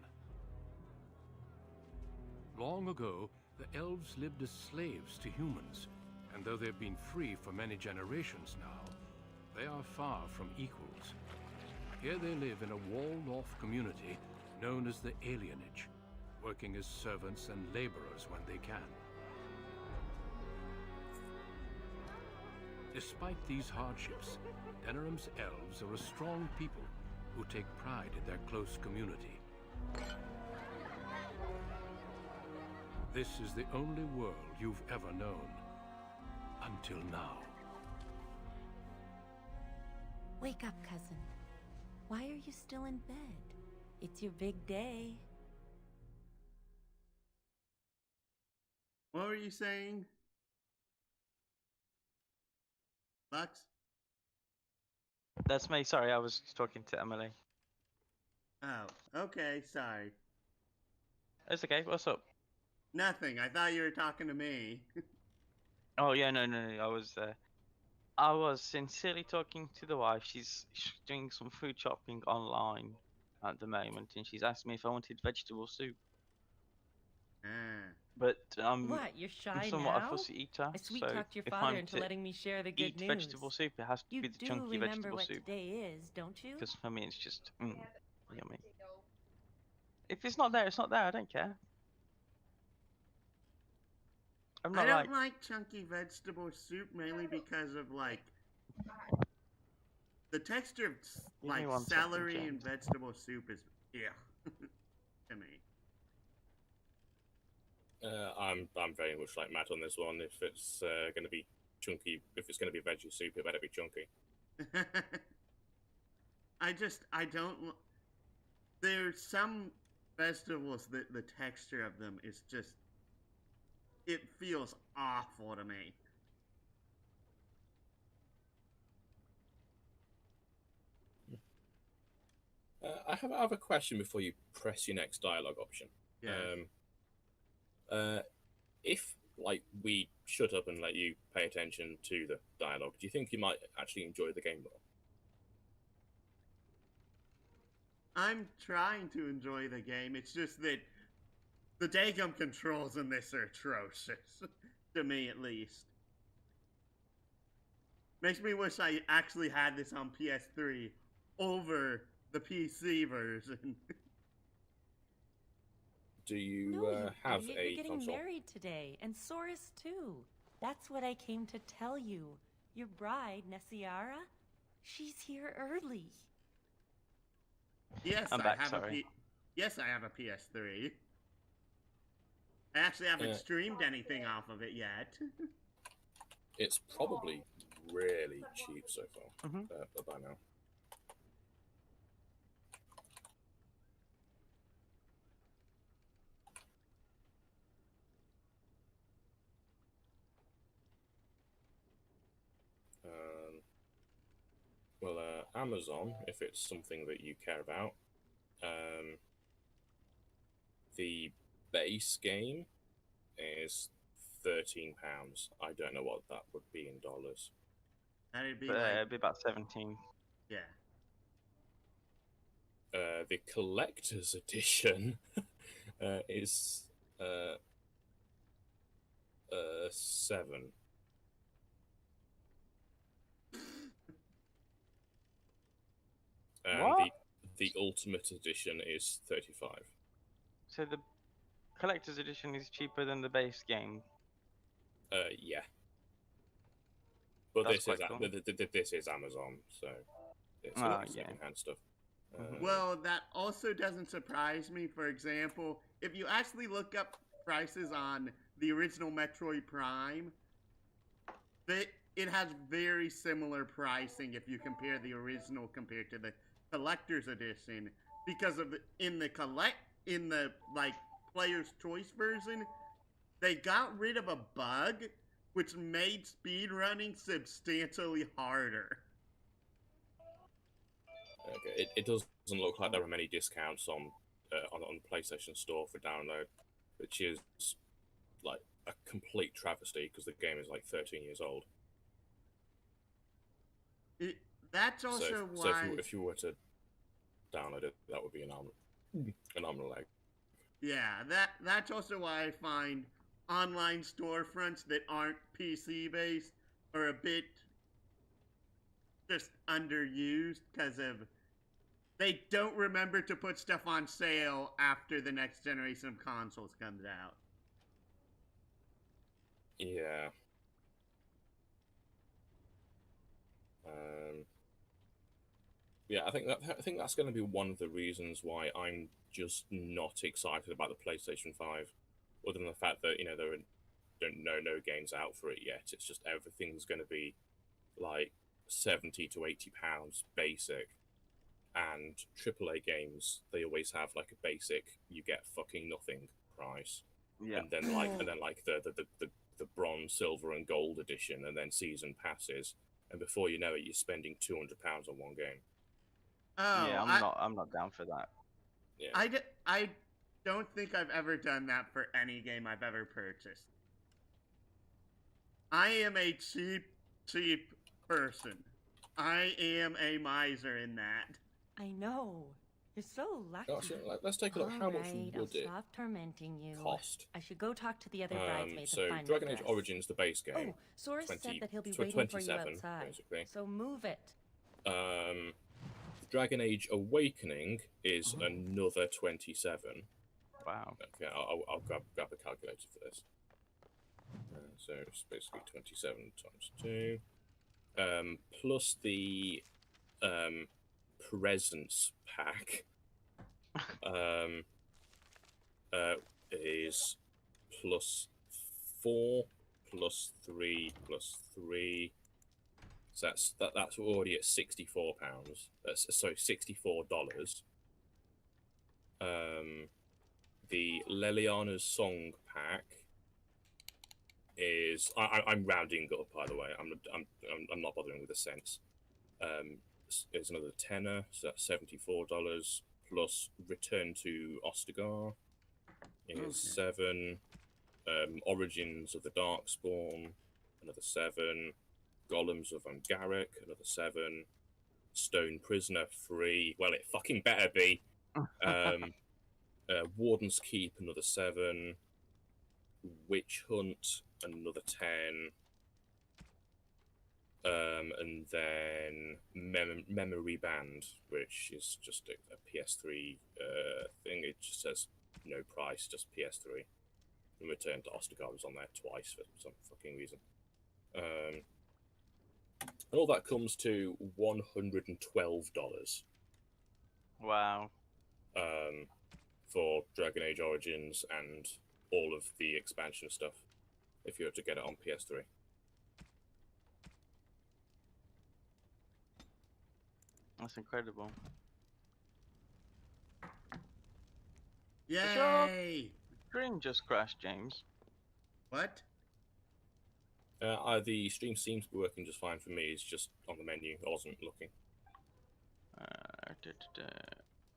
Long ago, the elves lived as slaves to humans, and though they've been free for many generations now, they are far from equals. Here they live in a walled-off community known as the Alienage, working as servants and laborers when they can. Despite these hardships, Denerim's elves are a strong people who take pride in their close community. This is the only world you've ever known. Until now. Wake up, cousin. Why are you still in bed? It's your big day. What were you saying? Lux? That's me. Sorry, I was talking to Emily. Oh, okay, sorry. It's okay. What's up? Nothing. I thought you were talking to me. Oh yeah, no. I was sincerely talking to the wife. She's doing some food shopping online at the moment, and she's asked me if I wanted vegetable soup. Ah. But What, you're I'm shy somewhat a now? fussy eater, I sweet so talked your if father I'm into to letting me share the good eat news. vegetable soup, it has to You be the do chunky remember vegetable what soup. today is, don't you? Because for me, it's just yummy. If it's not there, it's not there. I don't care. I'm I not don't like chunky vegetable soup mainly because of like the texture of Give me like 1 second, celery and James. vegetable soup is to me. I'm very much like Matt on this one. If it's going to be chunky, if it's going to be veggie soup, it better be chunky. I don't. There's some vegetables that the texture of them is just. It feels awful to me. I have a question before you press your next dialogue option. Yeah. If like we shut up and let you pay attention to the dialogue, do you think you might actually enjoy the game more? I'm trying to enjoy the game. It's just that the Dagum controls in this are atrocious, to me at least. Makes me wish I actually had this on PS3 over the PC version. Do you No, you have idiot. a You're getting console? married today, and Soris too. That's what I came to tell you. Your bride, Nessiara, she's here early. Yes, I'm I back, have sorry. Yes, I have a PS3. I actually haven't streamed anything off of it yet. It's probably really cheap so far. Mhm. By now. Well, Amazon, if it's something that you care about, the base game is £13. I don't know what that would be in dollars. That'd be But, like, it'd be about 17. yeah. The collector's edition is 7. And What? the ultimate edition is 35. So the collector's edition is cheaper than the base game. Yeah. But That's this is quite cool. this is Amazon, so it's a Oh, lot of yeah. secondhand stuff. Well, that also doesn't surprise me. For example, if you actually look up prices on the original Metroid Prime, it has very similar pricing if you compare the original compared to the collector's edition, because of in the like player's choice version, they got rid of a bug which made speedrunning substantially harder. Okay, it doesn't look like there are many discounts on the PlayStation Store for download, which is like a complete travesty because the game is like 13 years old. That's also so why. if you were to download it, that would be an arm and a leg. Yeah, that's also why I find online storefronts that aren't PC based are a bit just underused because of they don't remember to put stuff on sale after the next generation of consoles comes out. Yeah. Yeah, I think that's going to be one of the reasons why I'm just not excited about the PlayStation 5, other than the fact that there are no games out for it yet. It's just everything's going to be like £70 to £80 basic, and AAA games, they always have like a basic you get fucking nothing price. Yeah. And then the bronze, silver, and gold edition, and then season passes, and before you know it, you're spending £200 on one game. Oh, Yeah, I'm not down for that. Yeah. I don't think I've ever done that for any game I've ever purchased. I am a cheap person. I am a miser in that. I know. You're so lucky. Oh, so let's take a look. How much Alright, would I'll it stop tormenting you. cost? I should go talk to the other bridesmaids So and find Dragon my Age dress. Origins, the base game. Oh, Soris said that he'll be 20 waiting for you 27, outside. basically. So move it. Dragon Age Awakening is another 27. Wow. Okay, I'll grab a calculator for this. So it's basically 27 times 2. Plus the presents pack is plus 4 plus 3 plus 3. So that's already at £64. Sorry, $64. The Leliana's Song pack is I'm rounding up, by the way. I'm not bothering with the cents. It's another tenner, so that's $74 plus Return to Ostagar is 7. Origins of the Darkspawn, another 7. Golems of Angarrick, another 7. Stone Prisoner, free. Well, it fucking better be. Warden's Keep, another 7. Witch Hunt, another 10. and then Memory Band, which is just a PS3 thing. It just says no price, just PS3. In return, to Ostagar was on there twice for some fucking reason. And all that comes to $112. Wow. For Dragon Age Origins and all of the expansion stuff, if you were to get it on PS3. That's incredible. Yay! Screen just crashed, James. What? The stream seems to be working just fine for me. It's just on the menu. I wasn't looking.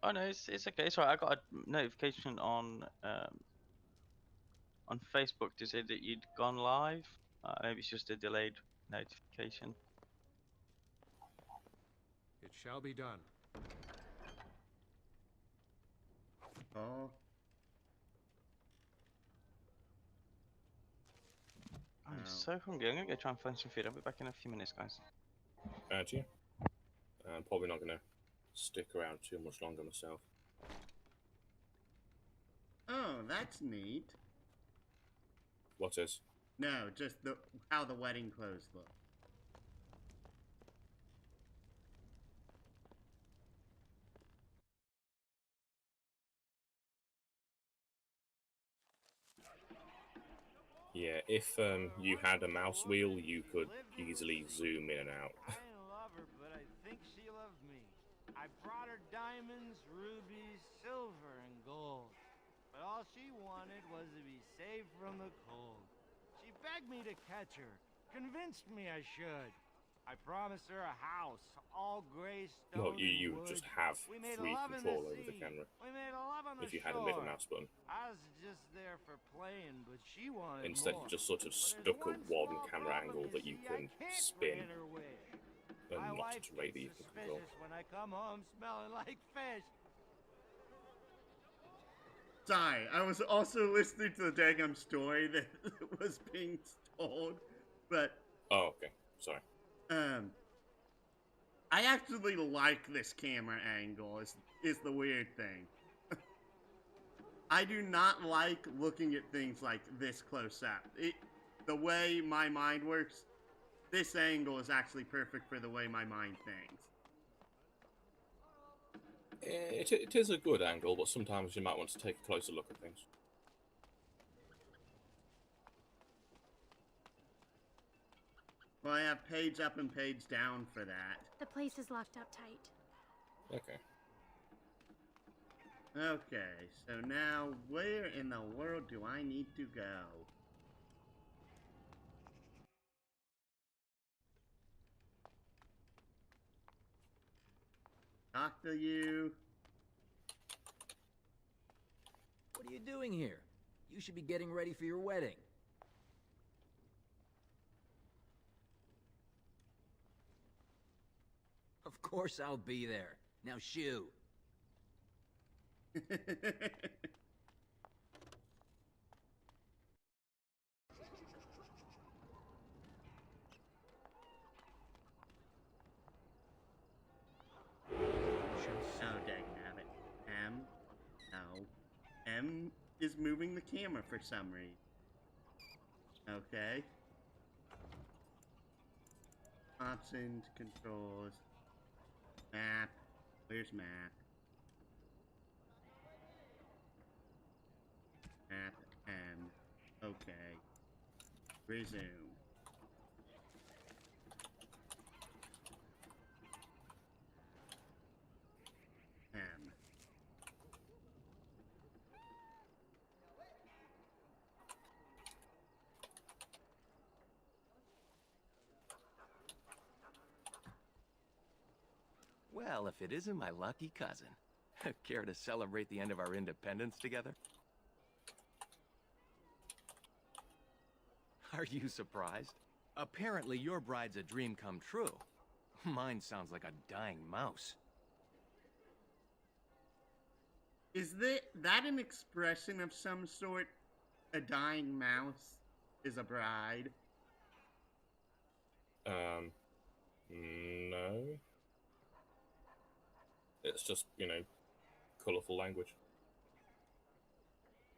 Oh no, it's okay. Sorry, I got a notification on Facebook to say that you'd gone live. Maybe it's just a delayed notification. It shall be done. Oh. I'm so hungry. I'm gonna go try and find some food. I'll be back in a few minutes, guys. Yeah. I'm probably not gonna stick around too much longer myself. Oh, that's neat. What is? No, just how the wedding clothes look. Yeah, if you had a mouse wheel, you could easily zoom in and out. I didn't love her, but I think she loved me. I brought her diamonds, rubies, silver, and gold. But all she wanted was to be safe from the cold. She begged me to catch her, convinced me I should. I promised her a house, all gray stone. Well, you would just have we made free love control in the over the sea. camera We made love on the if you had a shore. middle mouse button. I was just there for playing, but she wanted Instead, more. you just sort of But there's stuck a one small camera problem, angle that you see, can I can't spin grant her wish. and My not wife to rate that you gets can control. suspicious when I come home smelling like fish. Sorry, I was also listening to the daggum story that was being told, but Oh, okay. Sorry. I actually like this camera angle. Is the weird thing. I do not like looking at things like this close up. The way my mind works, this angle is actually perfect for the way my mind thinks. It is a good angle, but sometimes you might want to take a closer look at things. Well, I have page up and page down for that. The place is locked up tight. Okay. Okay, so now where in the world do I need to go? Talk to you. What are you doing here? You should be getting ready for your wedding. Of course I'll be there. Now shoo. Oh, dangnabbit. No. M is moving the camera for some reason. Okay. Options, controls, map. Where's map? Map, M. Okay. Resume. M. Well, if it isn't my lucky cousin. Care to celebrate the end of our independence together? Are you surprised? Apparently your bride's a dream come true. Mine sounds like a dying mouse. Is that an expression of some sort? A dying mouse is a bride? No. It's just, you know, colourful language.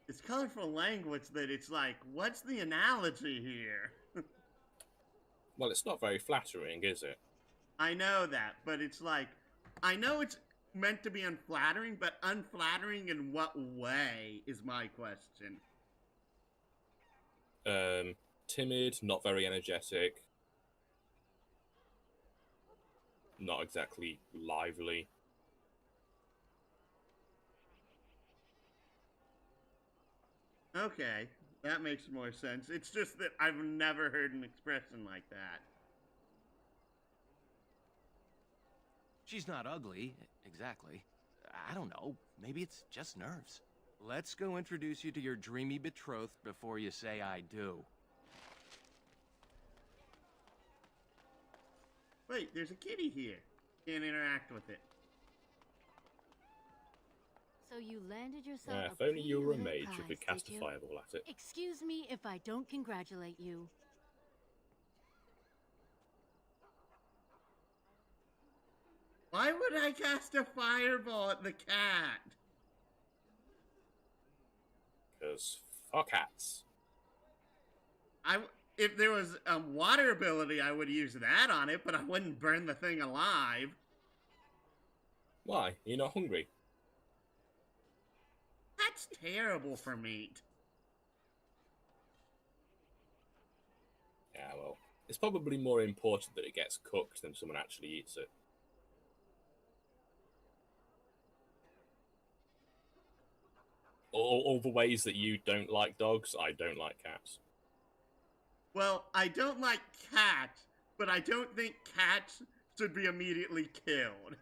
It's colorful language that it's like, what's the analogy here? Well, it's not very flattering, is it? I know that, but it's like, I know it's meant to be unflattering, but unflattering in what way is my question. Timid, not very energetic, not exactly lively. Okay, that makes more sense. It's just that I've never heard an expression like that. She's not ugly, exactly. I don't know. Maybe it's just nerves. Let's go introduce you to your dreamy betrothed before you say I do. Wait, there's a kitty here. Can't interact with it. So you landed yourself Yeah, a if only pretty you were a little mage, you prize, could cast did a you? fireball at it. Excuse me if I don't congratulate you. Why would I cast a fireball at the cat? Because fuck cats. If there was a water ability, I would use that on it, but I wouldn't burn the thing alive. Why? You're not hungry? That's terrible for meat. Yeah, well, it's probably more important that it gets cooked than someone actually eats it. All the ways that you don't like dogs, I don't like cats. Well, I don't like cats, but I don't think cats should be immediately killed.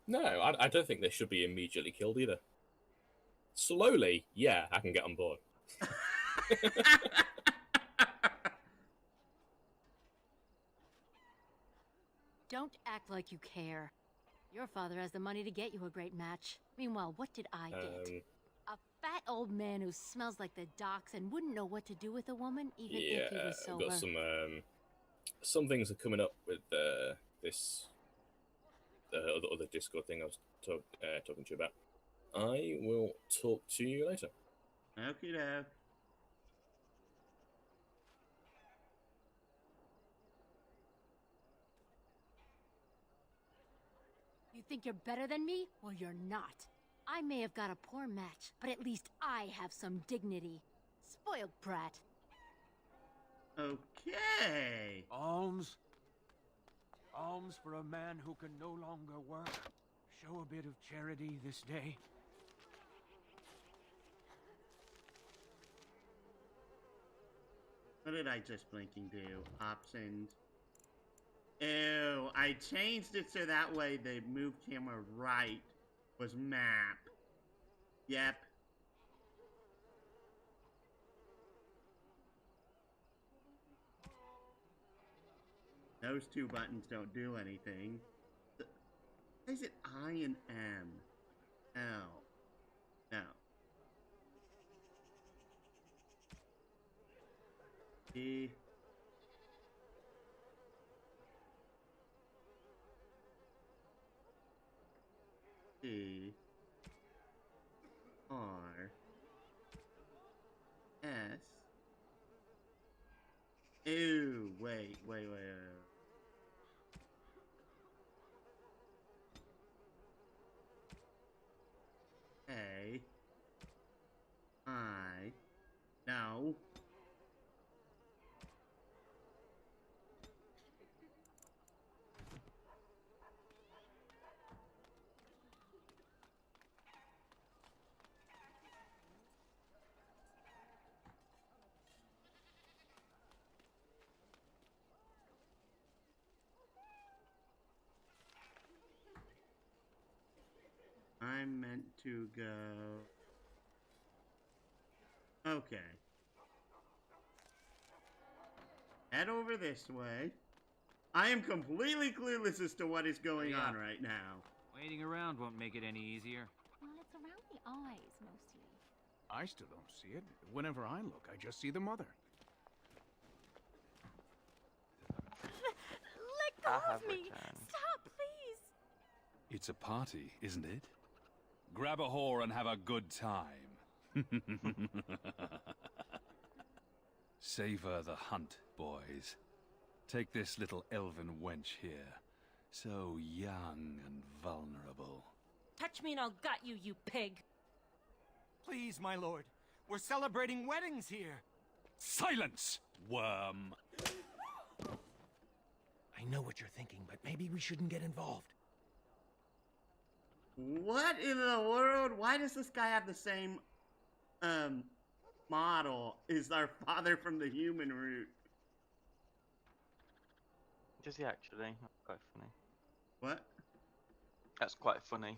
No, I don't think they should be immediately killed either. Slowly, yeah, I can get on board. Don't act like you care. Your father has the money to get you a great match. Meanwhile, what did I get? A fat old man who smells like the docks and wouldn't know what to do with a woman, even if he was sober. I've got some things are coming up with this other Discord thing I was talking to you about. I will talk to you later. Okie doke. You think you're better than me? Well, you're not. I may have got a poor match, but at least I have some dignity. Spoiled brat. Okay. Alms? Alms for a man who can no longer work. Show a bit of charity this day. What did I just blinking do? Options. Ew, I changed it so that way the move camera right was map. Yep. Those two buttons don't do anything. Why is it I and M? L. No. E. C. R. S. Ew, wait. A. I. No. I'm meant to go... Okay. Head over this way. I am completely clueless as to what is going on right now. Waiting around won't make it any easier. Well, it's around the eyes, mostly. I still don't see it. Whenever I look, I just see the mother. go I of have me! returned. Stop, please! It's a party, isn't it? Grab a whore and have a good time. Savor the hunt, boys. Take this little elven wench here. So young and vulnerable. Touch me and I'll gut you, you pig! Please, my lord. We're celebrating weddings here. Silence, worm! I know what you're thinking, but maybe we shouldn't get involved. What in the world? Why does this guy have the same, model as our father from the human root? Does he actually? That's quite funny. What? That's quite funny.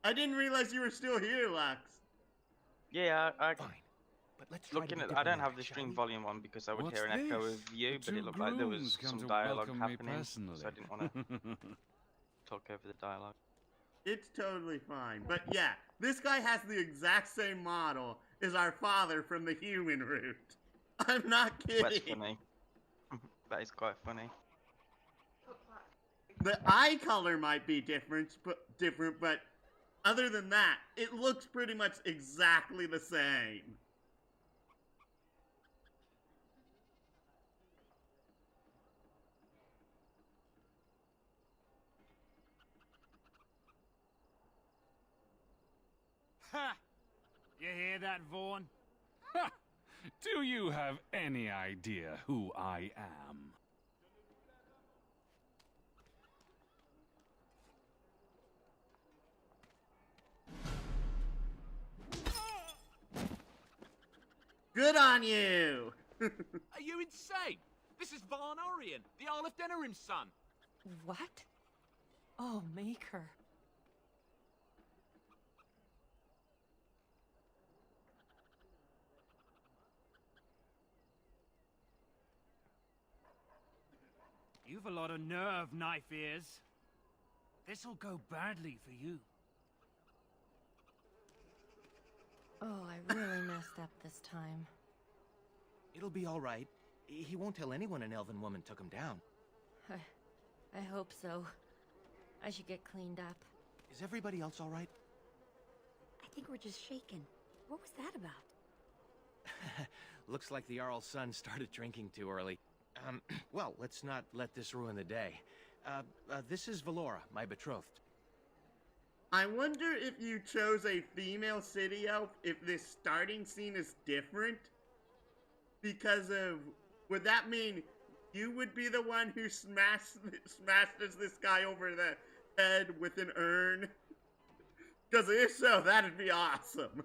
I didn't realize you were still here, Lux. Yeah, I Fine. But let's try looking to be at. I don't have diplomatic, the shall stream we? volume on because I would What's hear an echo this? of you, The but it two looked like there was grooms come some to dialogue welcome me happening, personally. so I didn't want to talk over the dialogue. It's totally fine. But yeah, this guy has the exact same model as our father from the human root. I'm not kidding. That's funny. That is quite funny. The eye color might be different, but other than that, it looks pretty much exactly the same. Ha! You hear that, Vaughn? Ha! Do you have any idea who I am? Good on you! Are you insane? This is Vaughn Orion, the Earl of Denerim's son. What? Oh, Maker. You've a lot of nerve, knife ears. This'll go badly for you. Oh, I really messed up this time. It'll be all right. He won't tell anyone an elven woman took him down. I hope so. I should get cleaned up. Is everybody else all right? I think we're just shaken. What was that about? Looks like the Jarl's son started drinking too early. Well, let's not let this ruin the day. This is Valora, my betrothed. I wonder if you chose a female city elf, if this starting scene is different? Because of... Would that mean you would be the one who smashes this guy over the head with an urn? Because if so, that'd be awesome.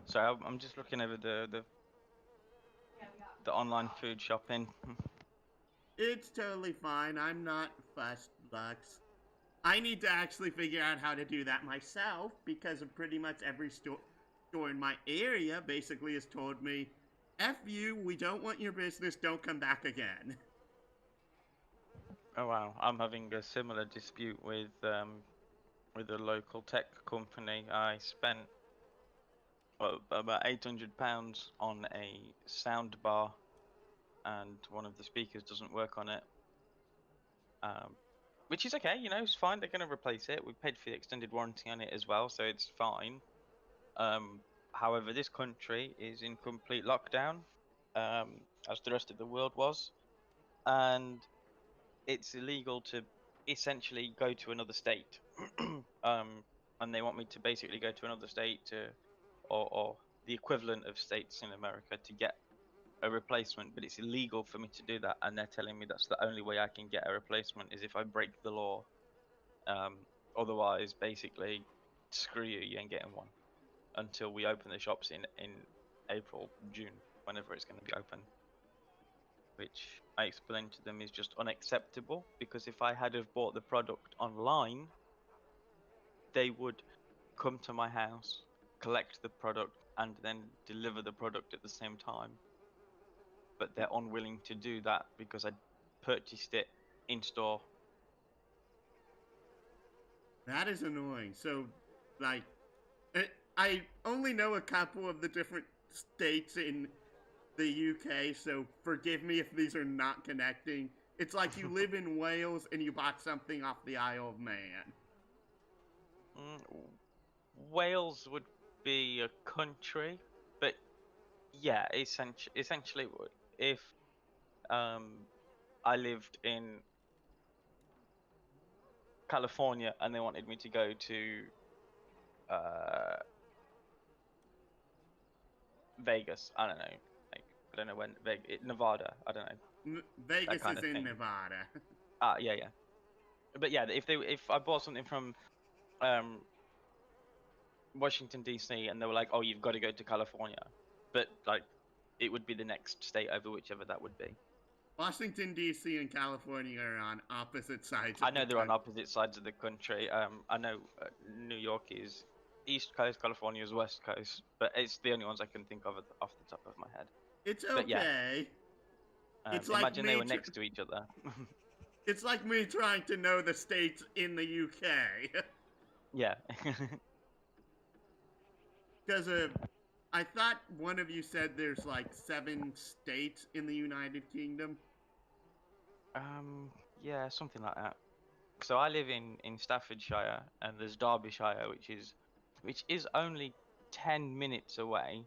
So I'm just looking over the online food shopping. It's totally fine. I'm not fussed, Lux. I need to actually figure out how to do that myself because of pretty much every store in my area basically has told me, F you, we don't want your business, don't come back again. Oh wow, I'm having a similar dispute with a local tech company. I spent about £800 on a sound bar, and one of the speakers doesn't work on it. Which is okay, you know, it's fine. They're going to replace it. We paid for the extended warranty on it as well, so it's fine. However, this country is in complete lockdown, as the rest of the world was, and it's illegal to essentially go to another state. And they want me to basically go to another state or the equivalent of states in America to get a replacement, but it's illegal for me to do that, and they're telling me that's the only way I can get a replacement is if I break the law. Otherwise, basically, screw you, you ain't getting one until we open the shops in April, June, whenever it's going to be open. Which I explained to them is just unacceptable, because if I had have bought the product online, they would come to my house, collect the product, and then deliver the product at the same time. But they're unwilling to do that because I purchased it in store. That is annoying. So, like, I only know a couple of the different states in the UK, so forgive me if these are not connecting. It's like you live in Wales and you bought something off the Isle of Man. Wales would be a country, but yeah, essentially, if I lived in California and they wanted me to go to Vegas, I don't know, like I don't know when Nevada, I don't know. Vegas kind is of in thing. Nevada. Yeah. But yeah, if I bought something from Washington DC and they were like, oh, you've got to go to California, but like it would be the next state over, whichever that would be. Washington D.C. and California are on opposite sides. I know they're on opposite sides of the country. I know New York is East Coast, California is West Coast, but it's the only ones I can think of off the top of my head. It's okay. But yeah, it's like imagine they were next to each other. It's like me trying to know the states in the UK. Yeah. Because I thought one of you said there's like 7 states in the United Kingdom. Yeah, something like that. So I live in Staffordshire, and there's Derbyshire, which is only 10 minutes away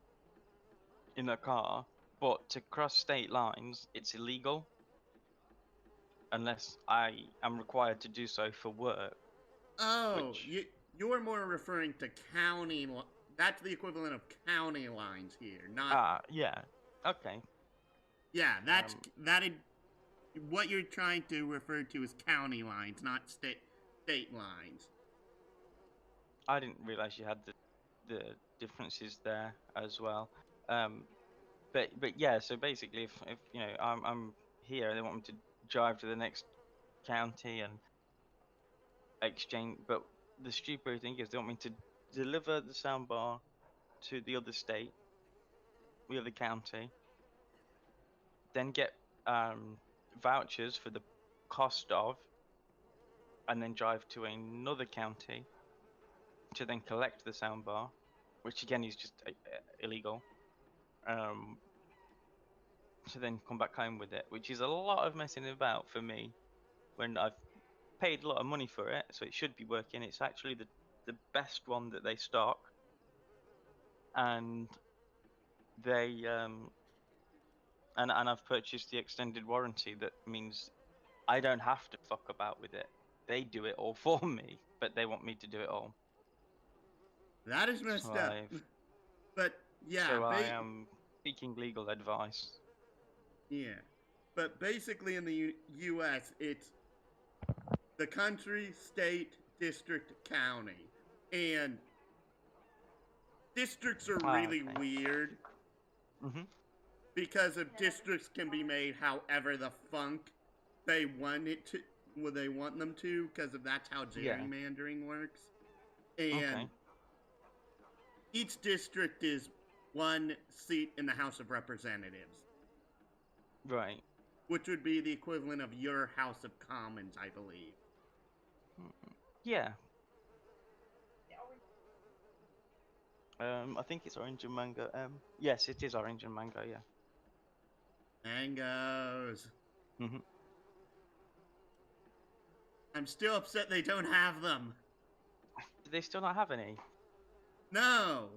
in a car, but to cross state lines, it's illegal unless I am required to do so for work. Oh, you're more referring to county. That's the equivalent of county lines here, not. Yeah. Okay. Yeah, what you're trying to refer to is county lines, not state lines. I didn't realize you had the differences there as well. But yeah, so basically, if you know I'm here and they want me to drive to the next county and exchange, but the stupid thing is they want me to deliver the soundbar to the other state, the other county, then get vouchers for the cost of, and then drive to another county to then collect the soundbar, which again is just illegal. To then come back home with it, which is a lot of messing about for me when I've paid a lot of money for it, so it should be working. It's actually the best one that they stock, and they and I've purchased the extended warranty. That means I don't have to fuck about with it. They do it all for me, but they want me to do it all. That is messed up. But yeah, so I am seeking legal advice. Yeah, but basically in the U.S., it's the country, state, district, county, and districts are really weird. Because of districts can be made however the funk they want it to, well, they want them to, because of that's how gerrymandering works. And each district is 1 seat in the House of Representatives. Right. Which would be the equivalent of your House of Commons, I believe. Yeah. I think it's orange and mango. Yes, it is orange and mango, yeah. Mangoes. I'm still upset they don't have them. Do they still not have any? No.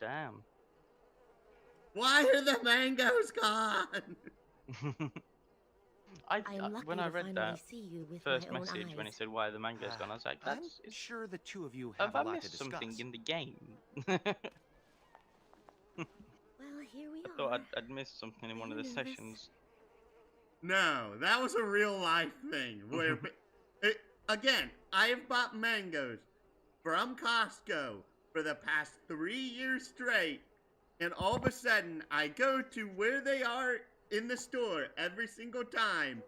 Damn. Why are the mangoes gone? When I read that first message when it said why are the mangoes gone, I was like, I'm sure the two of you have a lot to discuss. Have I missed something in the game? Well, here we I thought I'd missed something in one of the sessions. No, that was a real life thing. Where, again, I have bought mangoes from Costco for the past 3 years straight, and all of a sudden I go to where they are in the store every single time,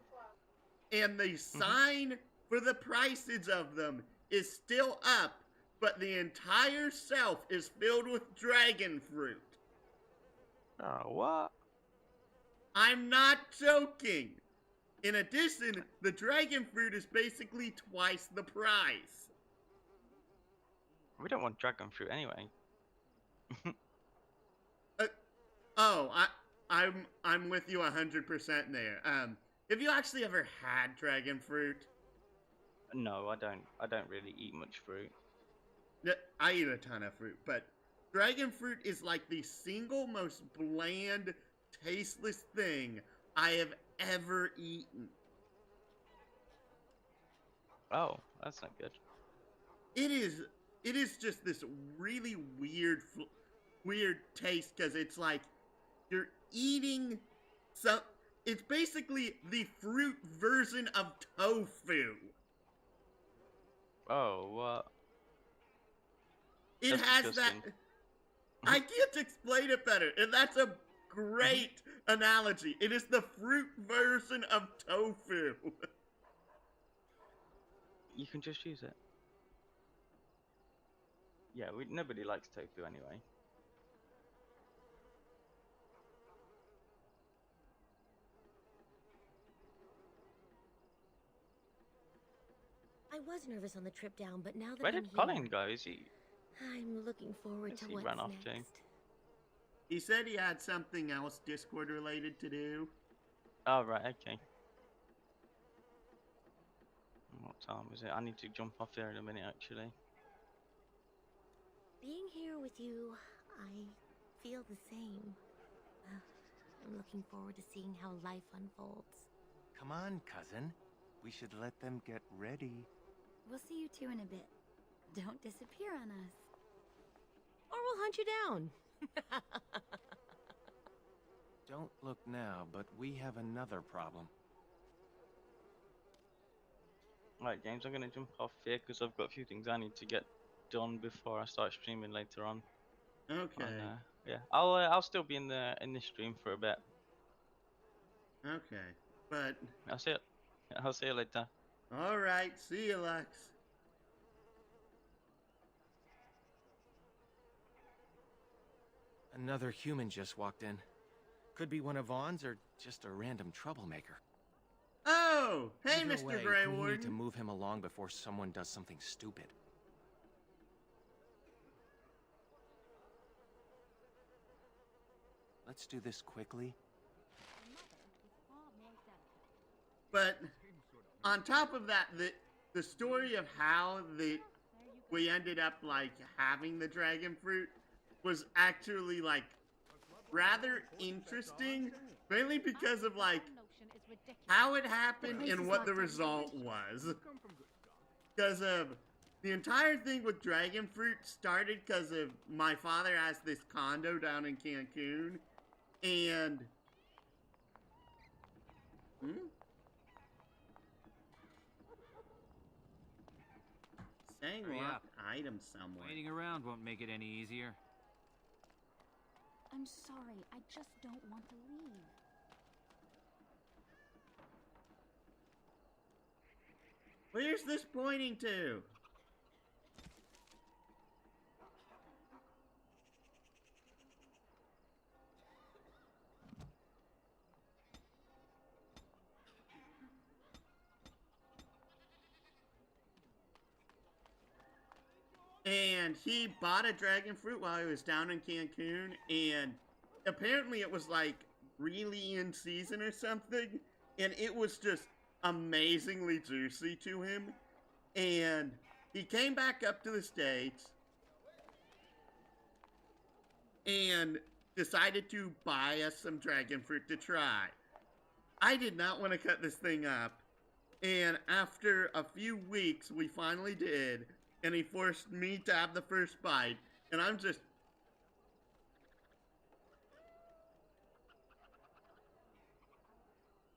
and the sign for the prices of them is still up, but the entire shelf is filled with dragon fruit. Oh, what? I'm not joking. In addition, the dragon fruit is basically twice the price. We don't want dragon fruit anyway. I'm with you 100% there. Have you actually ever had dragon fruit? No, I don't. I don't really eat much fruit. I eat a ton of fruit, but dragon fruit is like the single most bland, tasteless thing I have ever eaten. Oh, that's not good. It is just this really weird taste because it's like you're eating some. It's basically the fruit version of tofu. Oh, what? It That's has disgusting. that. I can't explain it better, and that's a great analogy. It is the fruit version of tofu. You can just use it. Yeah, nobody likes tofu anyway. I was nervous on the trip down, but now that Where I'm did here, Colin go? Is he? I'm looking forward to He what's ran off next. too. He said he had something else Discord related to do. Oh right, okay. What time is it? I need to jump off there in a minute, actually. Being here with you, I feel the same. I'm looking forward to seeing how life unfolds. Come on, cousin. We should let them get ready. We'll see you two in a bit. Don't disappear on us. Or we'll hunt you down. Don't look now, but we have another problem. Right, James, I'm going to jump off here because I've got a few things I need to get done before I start streaming later on. Okay. Yeah, I'll still be in this stream for a bit. Okay, but I'll see you later. all right. See you, Lex. Another human just walked in. Could be one of Vaughn's or just a random troublemaker. Oh, hey, Either Mr. way, Grey we need to Warden. move him along before someone does something stupid. Let's do this quickly. But on top of that, the story of how we ended up like having the dragon fruit was actually like rather interesting, mainly because of like how it happened and what the result was. Because of the entire thing with dragon fruit started because of my father has this condo down in Cancun, and saying Hurry locked up. item somewhere. Waiting around won't make it any easier. I'm sorry, I just don't want to leave. Where's this pointing to? And he bought a dragon fruit while he was down in Cancun, and apparently it was like really in season or something, and it was just amazingly juicy to him. And he came back up to the States and decided to buy us some dragon fruit to try. I did not want to cut this thing up, and after a few weeks we finally did, and he forced me to have the first bite, and I'm just...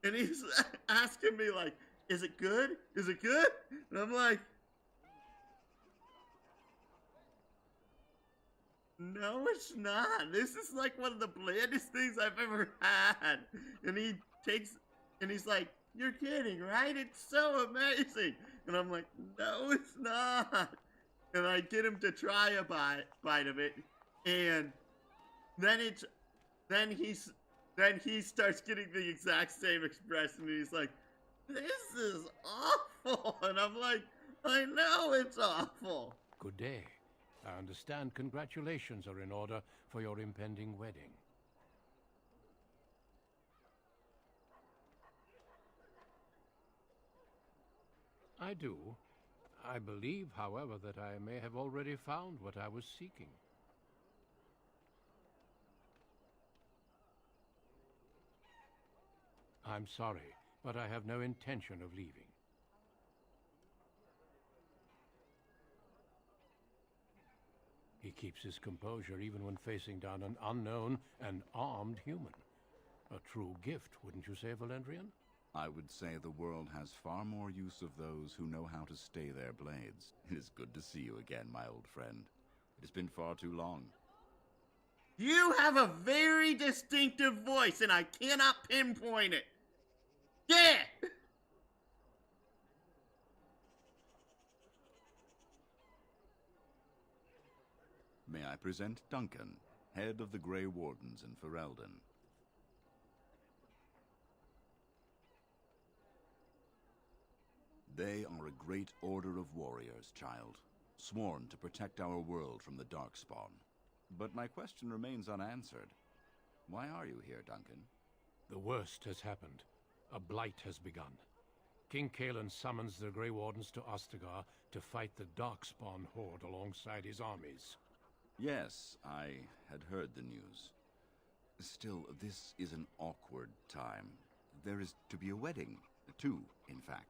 And he's asking me like, is it good? Is it good? And I'm like, no, it's not. This is like one of the blandest things I've ever had. And he's like, you're kidding, right? It's so amazing. And I'm like, no, it's not. And I get him to try a bite of it. And then he starts getting the exact same expression. And he's like, this is awful. And I'm like, I know it's awful. Good day. I understand congratulations are in order for your impending wedding. I do. I believe, however, that I may have already found what I was seeking. I'm sorry, but I have no intention of leaving. He keeps his composure even when facing down an unknown and armed human. A true gift, wouldn't you say, Valendrian? I would say the world has far more use of those who know how to stay their blades. It is good to see you again, my old friend. It has been far too long. You have a very distinctive voice, and I cannot pinpoint it. Yeah! May I present Duncan, head of the Grey Wardens in Ferelden. They are a great order of warriors, child, sworn to protect our world from the Darkspawn. But my question remains unanswered. Why are you here, Duncan? The worst has happened. A blight has begun. King Kalen summons the Grey Wardens to Ostagar to fight the Darkspawn horde alongside his armies. Yes, I had heard the news. Still, this is an awkward time. There is to be a wedding. Two, in fact.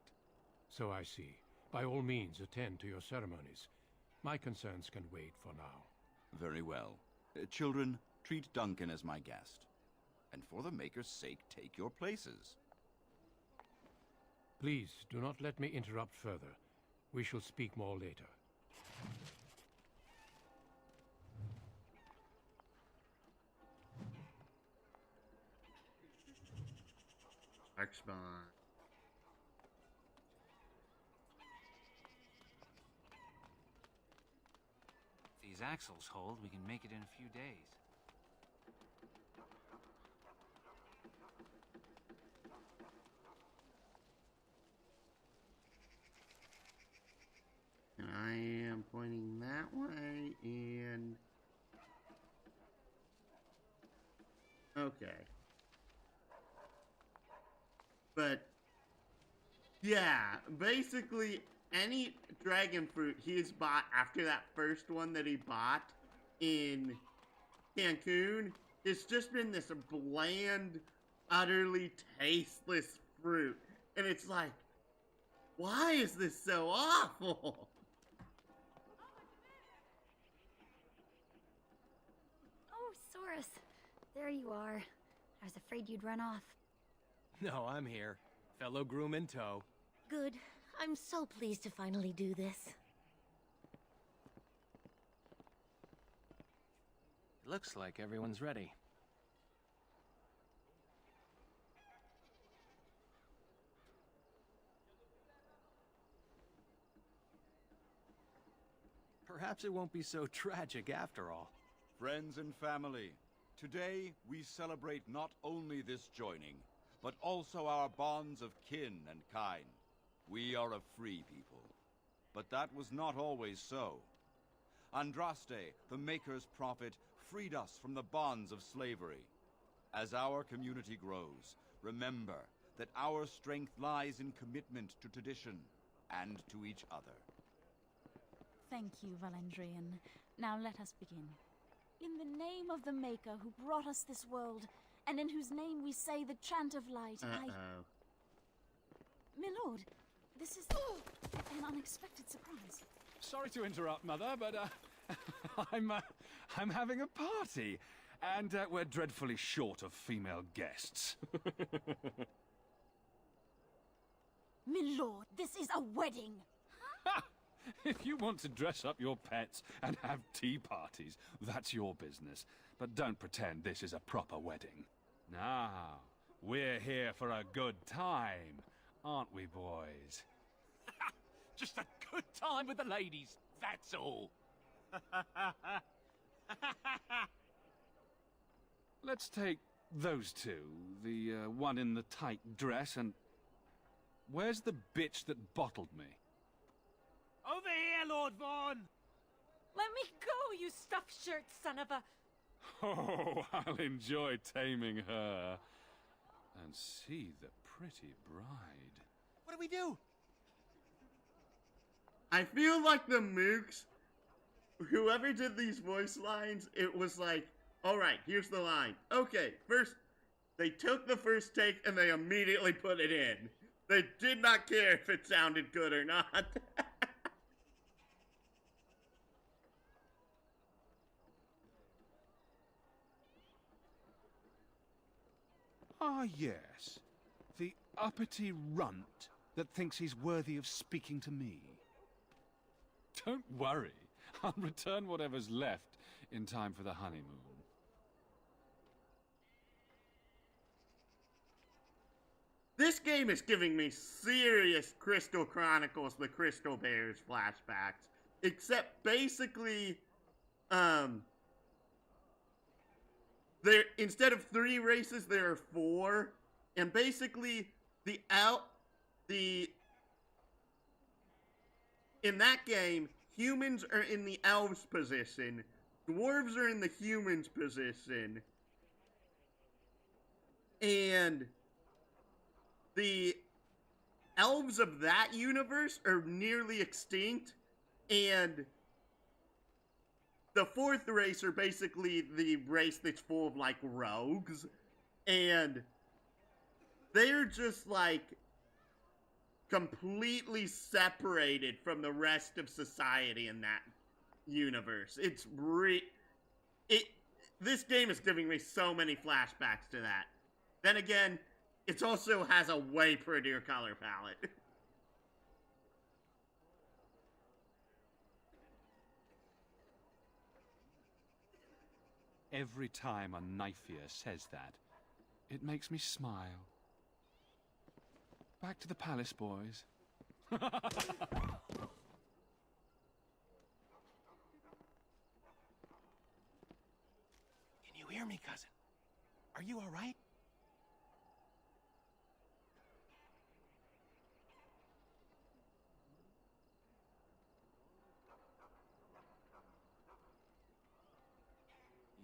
So I see. By all means, attend to your ceremonies. My concerns can wait for now. Very well. Children, treat Duncan as my guest. And for the Maker's sake, take your places. Please, do not let me interrupt further. We shall speak more later. Darkspawn. If these axles hold, we can make it in a few days. And I am pointing that way, and... Okay. But, yeah, basically, any dragon fruit he's bought after that first one that he bought in Cancun, it's just been this bland, utterly tasteless fruit. And it's like, why is this so awful? Oh, Saurus. There you are. I was afraid you'd run off. No, I'm here. Fellow groom in tow. Good. I'm so pleased to finally do this. Looks like everyone's ready. Perhaps it won't be so tragic after all. Friends and family, today we celebrate not only this joining, but also our bonds of kin and kind. We are a free people. But that was not always so. Andraste, the Maker's prophet, freed us from the bonds of slavery. As our community grows, remember that our strength lies in commitment to tradition and to each other. Thank you, Valendrian. Now let us begin. In the name of the Maker who brought us this world, and in whose name we say the chant of light, My lord, this is an unexpected surprise. Sorry to interrupt, Mother, but I'm having a party, and we're dreadfully short of female guests. My lord, this is a wedding! If you want to dress up your pets and have tea parties, that's your business. But don't pretend this is a proper wedding. Now, we're here for a good time, aren't we, boys? Just a good time with the ladies, that's all. Let's take those two, the one in the tight dress and... Where's the bitch that bottled me? Over here, Lord Vaughn! Let me go, you stuffed shirt son of a... Oh, I'll enjoy taming her. And see the pretty bride. What do we do? I feel like the Mooks, whoever did these voice lines, it was like, alright, here's the line. Okay, first, they took the first take and they immediately put it in. They did not care if it sounded good or not. Ah, yes. The uppity runt that thinks he's worthy of speaking to me. Don't worry. I'll return whatever's left in time for the honeymoon. This game is giving me serious Crystal Chronicles, the Crystal Bears flashbacks. Except basically, there, instead of 3 races, there are 4. And basically, in that game, humans are in the elves' position, dwarves are in the humans' position, and the elves of that universe are nearly extinct, and the 4th race are basically the race that's full of, like, rogues, and they're just, like, completely separated from the rest of society in that universe. This game is giving me so many flashbacks to that. Then again, it also has a way prettier color palette. Every time a knife-ear says that, it makes me smile. Back to the palace, boys. Can you hear me, cousin? Are you all right?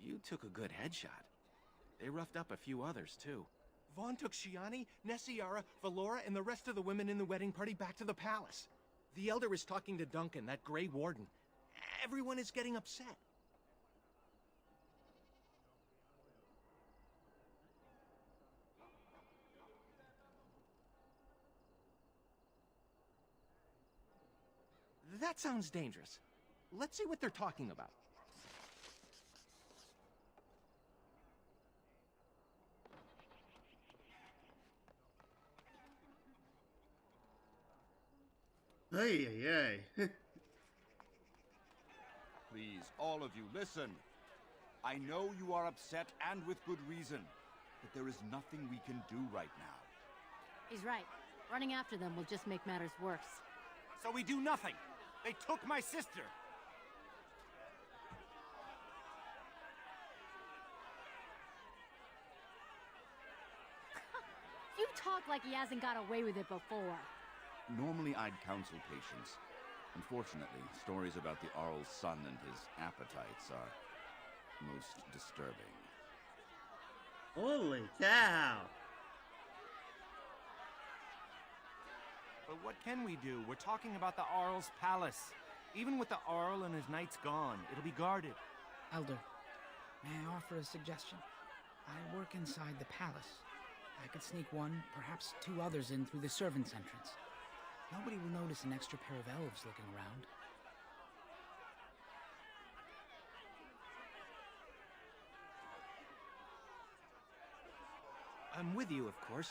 You took a good headshot. They roughed up a few others, too. Vaughn took Shianni, Nessiara, Valora, and the rest of the women in the wedding party back to the palace. The Elder is talking to Duncan, that Grey Warden. Everyone is getting upset. That sounds dangerous. Let's see what they're talking about. Hey, hey, hey. Please, all of you, listen. I know you are upset, and with good reason. But there is nothing we can do right now. He's right. Running after them will just make matters worse. So we do nothing. They took my sister. You talk like he hasn't got away with it before. Normally I'd counsel patience. Unfortunately, stories about the Arl's son and his appetites are most disturbing. Holy cow! But what can we do? We're talking about the Arl's palace. Even with the Arl and his knights gone, it'll be guarded. Elder, may I offer a suggestion? I work inside the palace. I could sneak 1, perhaps 2 others in through the servants' entrance. Nobody will notice an extra pair of elves looking around. I'm with you, of course.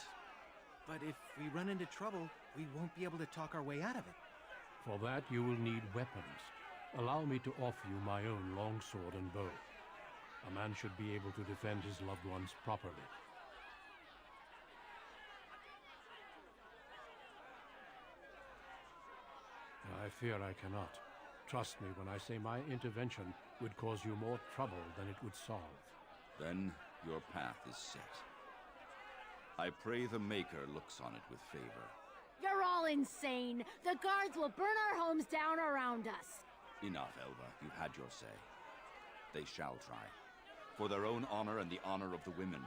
But if we run into trouble, we won't be able to talk our way out of it. For that, you will need weapons. Allow me to offer you my own longsword and bow. A man should be able to defend his loved ones properly. I fear I cannot. Trust me when I say my intervention would cause you more trouble than it would solve. Then your path is set. I pray the Maker looks on it with favor. You're all insane. The guards will burn our homes down around us. Enough, Elva. You've had your say. They shall try. For their own honor and the honor of the women,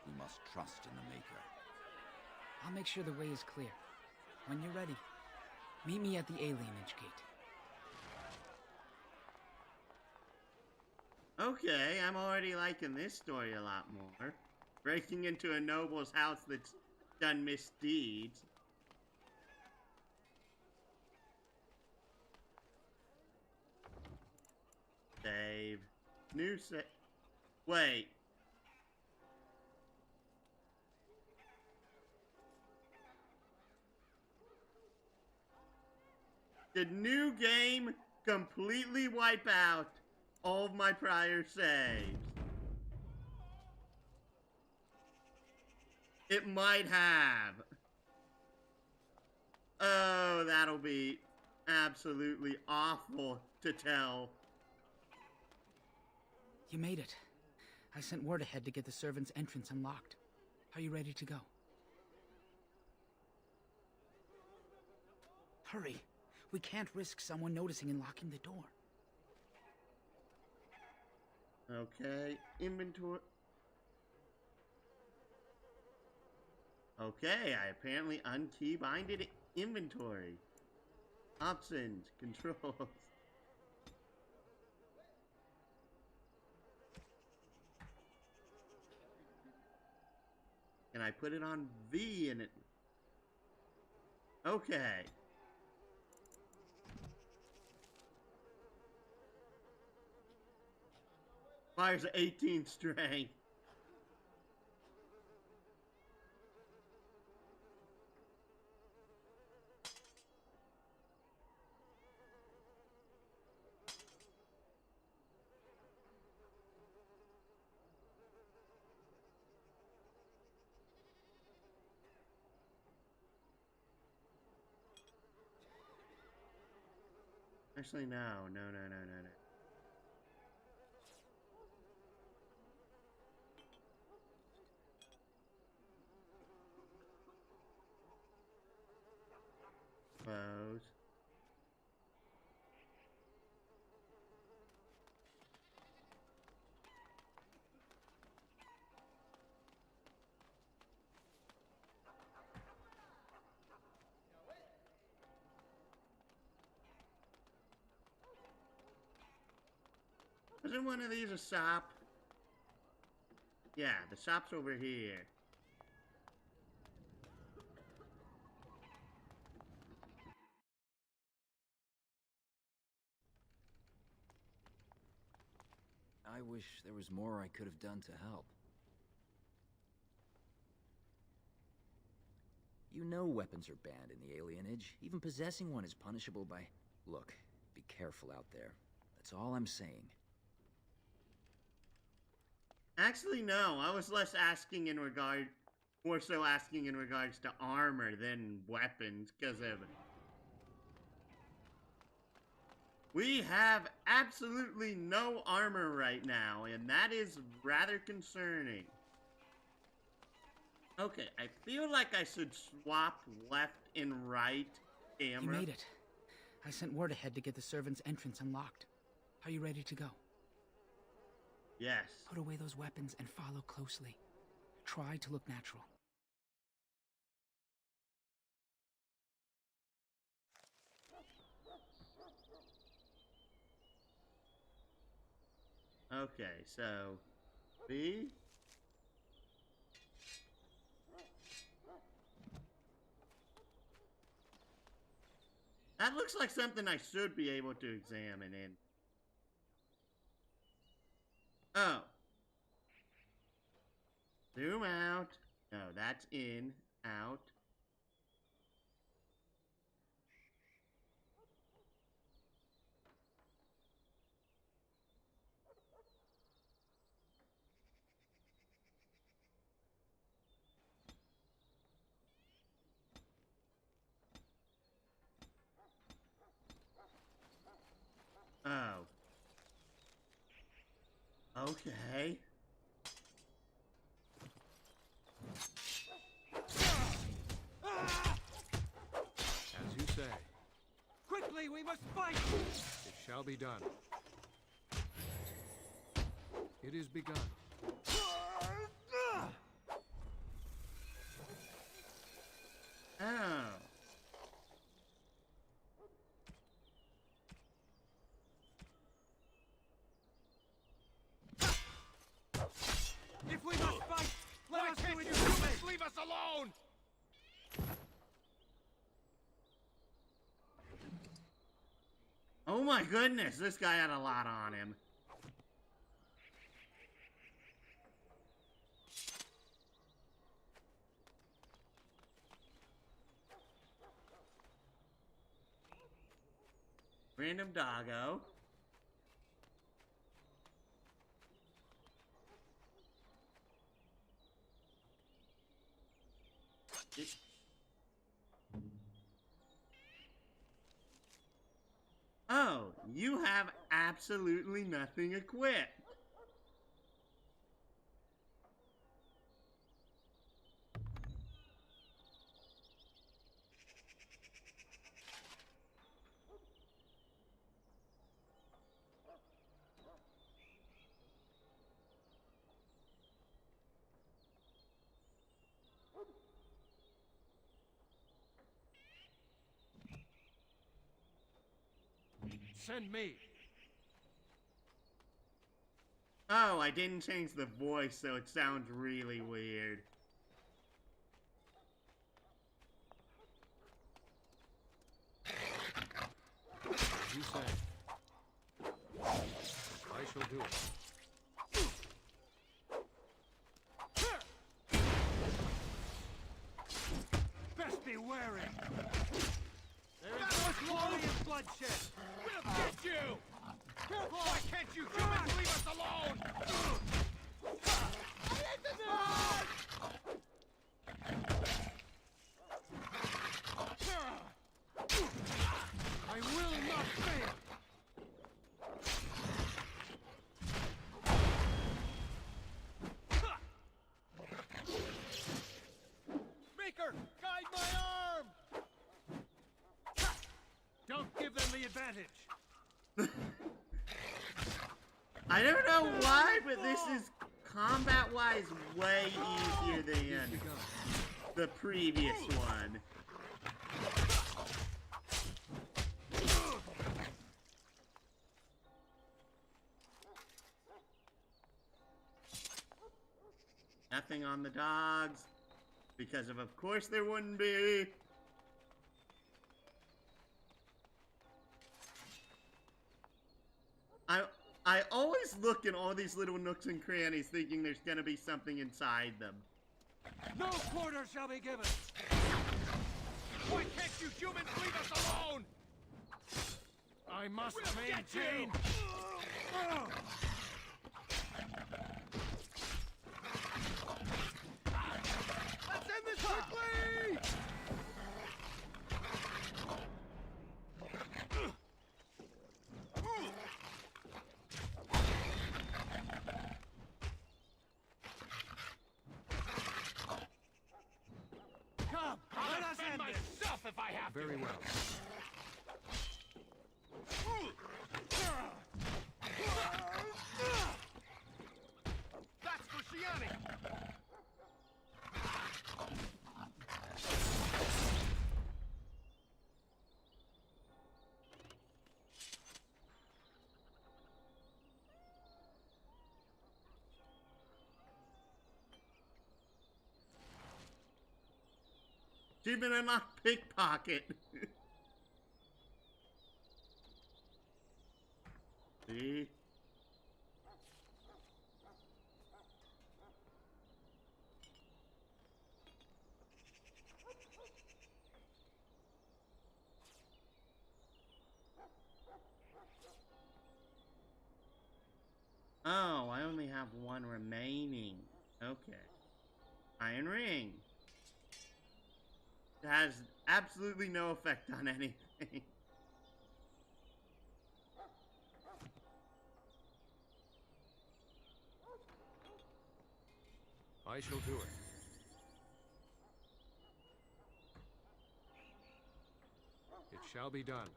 we must trust in the Maker. I'll make sure the way is clear. When you're ready, meet me at the alienage gate. Okay, I'm already liking this story a lot more. Breaking into a noble's house that's done misdeeds. Save. New save. Wait. Did new game completely wipe out all of my prior saves? It might have. Oh, that'll be absolutely awful to tell. You made it. I sent word ahead to get the servants' entrance unlocked. Are you ready to go? Hurry. We can't risk someone noticing and locking the door. Okay, inventory. Okay, I apparently unkeybinded inventory. Options, controls. And I put it on V and it... Okay. Fires 18 strength. Actually, no. Close. Isn't one of these a shop? Yeah, the shop's over here. I wish there was more I could have done to help. You know weapons are banned in the alienage. Even possessing one is punishable by... Look, be careful out there. That's all I'm saying. Actually, no. I was less asking in regard... More so asking in regards to armor than weapons, because of... We have absolutely no armor right now, and that is rather concerning. Okay, I feel like I should swap left and right camera. You made it. I sent word ahead to get the servants' entrance unlocked. Are you ready to go? Yes. Put away those weapons and follow closely. Try to look natural. Okay, so... B? That looks like something I should be able to examine in. Oh. Zoom out. No, that's in, out. Oh. Okay. say? Quickly, we must fight! It shall be done. It is begun. Oh. If we must fight, let us do it your way. Leave us alone! Oh my goodness, this guy had a lot on him. Random doggo. Oh, you have absolutely nothing equipped. Send me. Oh, I didn't change the voice, so it sounds really weird. As you say. I shall do it. Best be wary! There is much glory in bloodshed! We'll get you! Careful! Why can't you humans leave us alone? I will not fail! Maker, guide my arm! Don't give them the advantage! I don't know why, but this is combat-wise way easier than the previous one. Nothing on the dogs, because of course there wouldn't be. I always look in all these little nooks and crannies thinking there's gonna be something inside them. No quarter shall be given! Why can't you humans leave us alone? I must We'll maintain. Let's end this quickly! Come, let us end myself if I have Very well. That's for Shiane! Achievement unlocked, pickpocket. See? Oh, I only have one remaining. Okay. Iron Ring. It has absolutely no effect on anything. I shall do it. shall be done.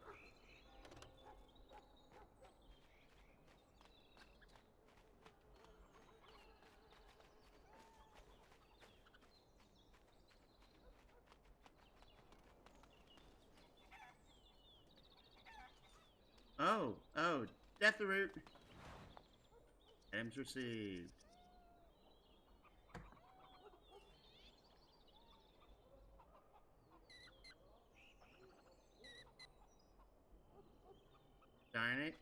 Oh, death root. Items received. Darn it.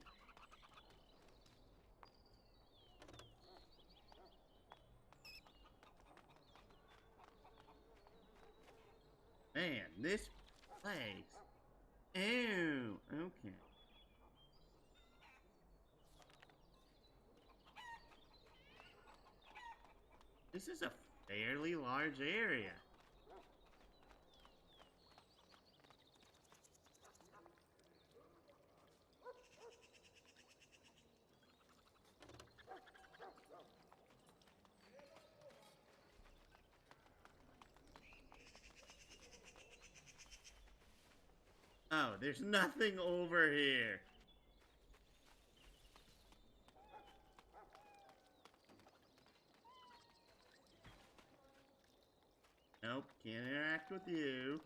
Man, this place. Ew, okay. This is a fairly large area. Oh, there's nothing over here. Nope, can't interact with you.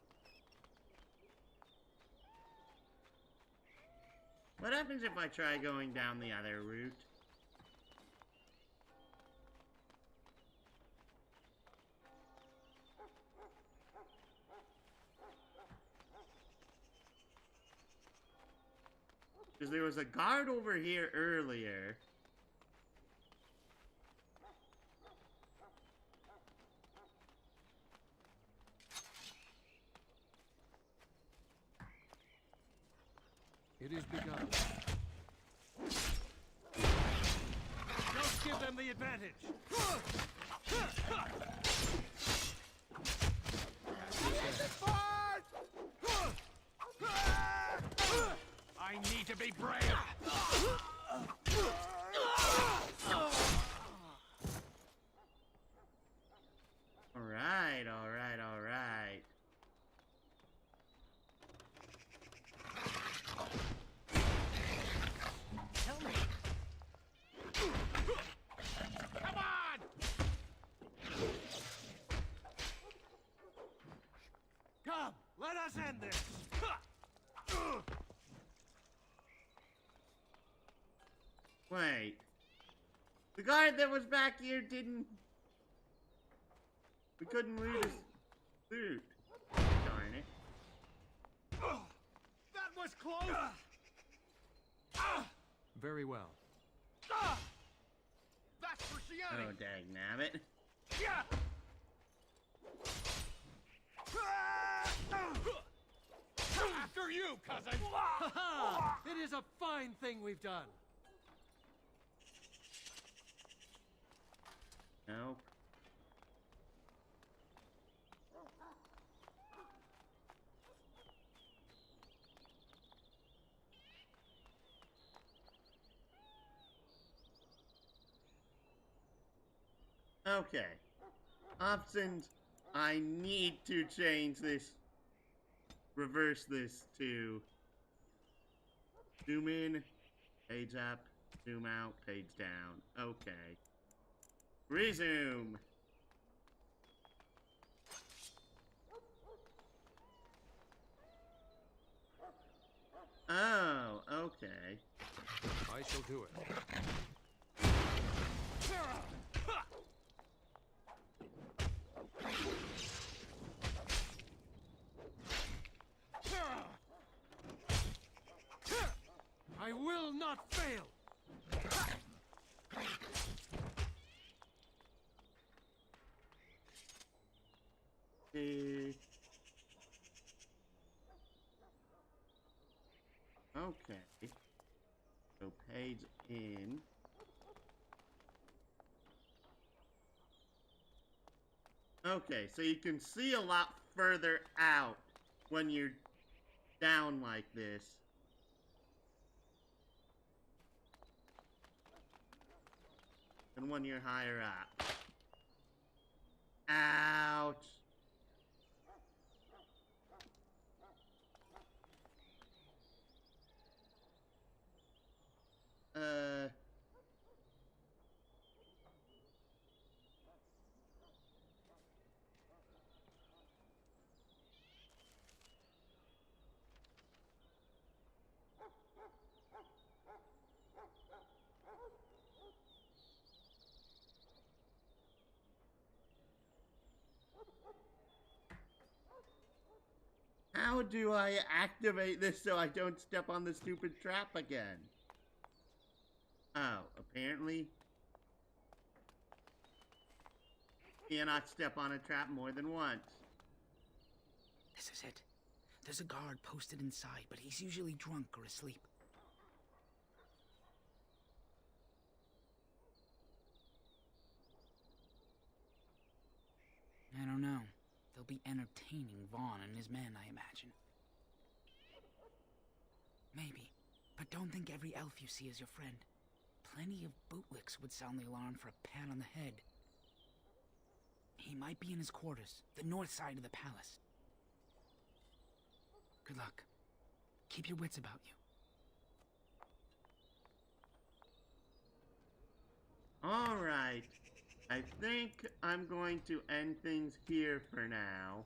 What happens if I try going down the other route? Because there was a guard over here earlier. It is begun. Just give them the advantage. I need to be brave. Alright, alright, alright. Tell me. Come on! Come, let us end this. Wait. The guard that was back here didn't... We couldn't loot his loot. Darn it. That was close! Very well. That's for Oh, Shimmering. dagnabbit. After you, cousin! It is a fine thing we've done. Nope. Okay. Options. I need to change this. Reverse this to zoom in, page up, zoom out, page down. Okay. Resume. Oh, okay. I shall do it. I will not fail. Okay. So page in. Okay, so you can see a lot further out when you're down like this. Than when you're higher up. Ouch. how do I activate this so I don't step on the stupid trap again? Oh, apparently cannot step on a trap more than once. This is it. There's a guard posted inside, but he's usually drunk or asleep. I don't know. They'll be entertaining Vaughn and his men, I imagine. Maybe. But don't think every elf you see is your friend. Plenty of bootlicks would sound the alarm for a pat on the head. He might be in his quarters, the north side of the palace. Good luck. Keep your wits about you. Alright. I think I'm going to end things here for now.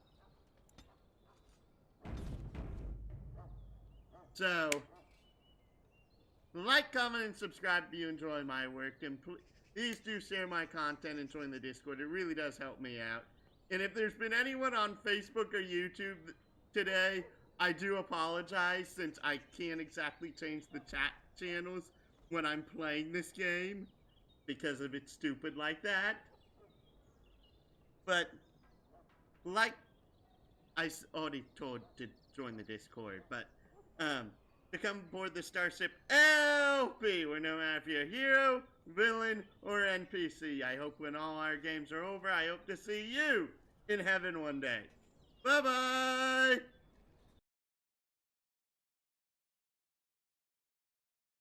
So, like, comment, and subscribe if you enjoy my work, and please do share my content and join the Discord. It really does help me out. And if there's been anyone on Facebook or YouTube today, I do apologize since I can't exactly change the chat channels when I'm playing this game because of it's stupid like that. But, like I already told to join the Discord, but, to come aboard the starship LP, where no matter if you're a hero, villain, or NPC, I hope when all our games are over, I hope to see you in heaven one day. Bye-bye!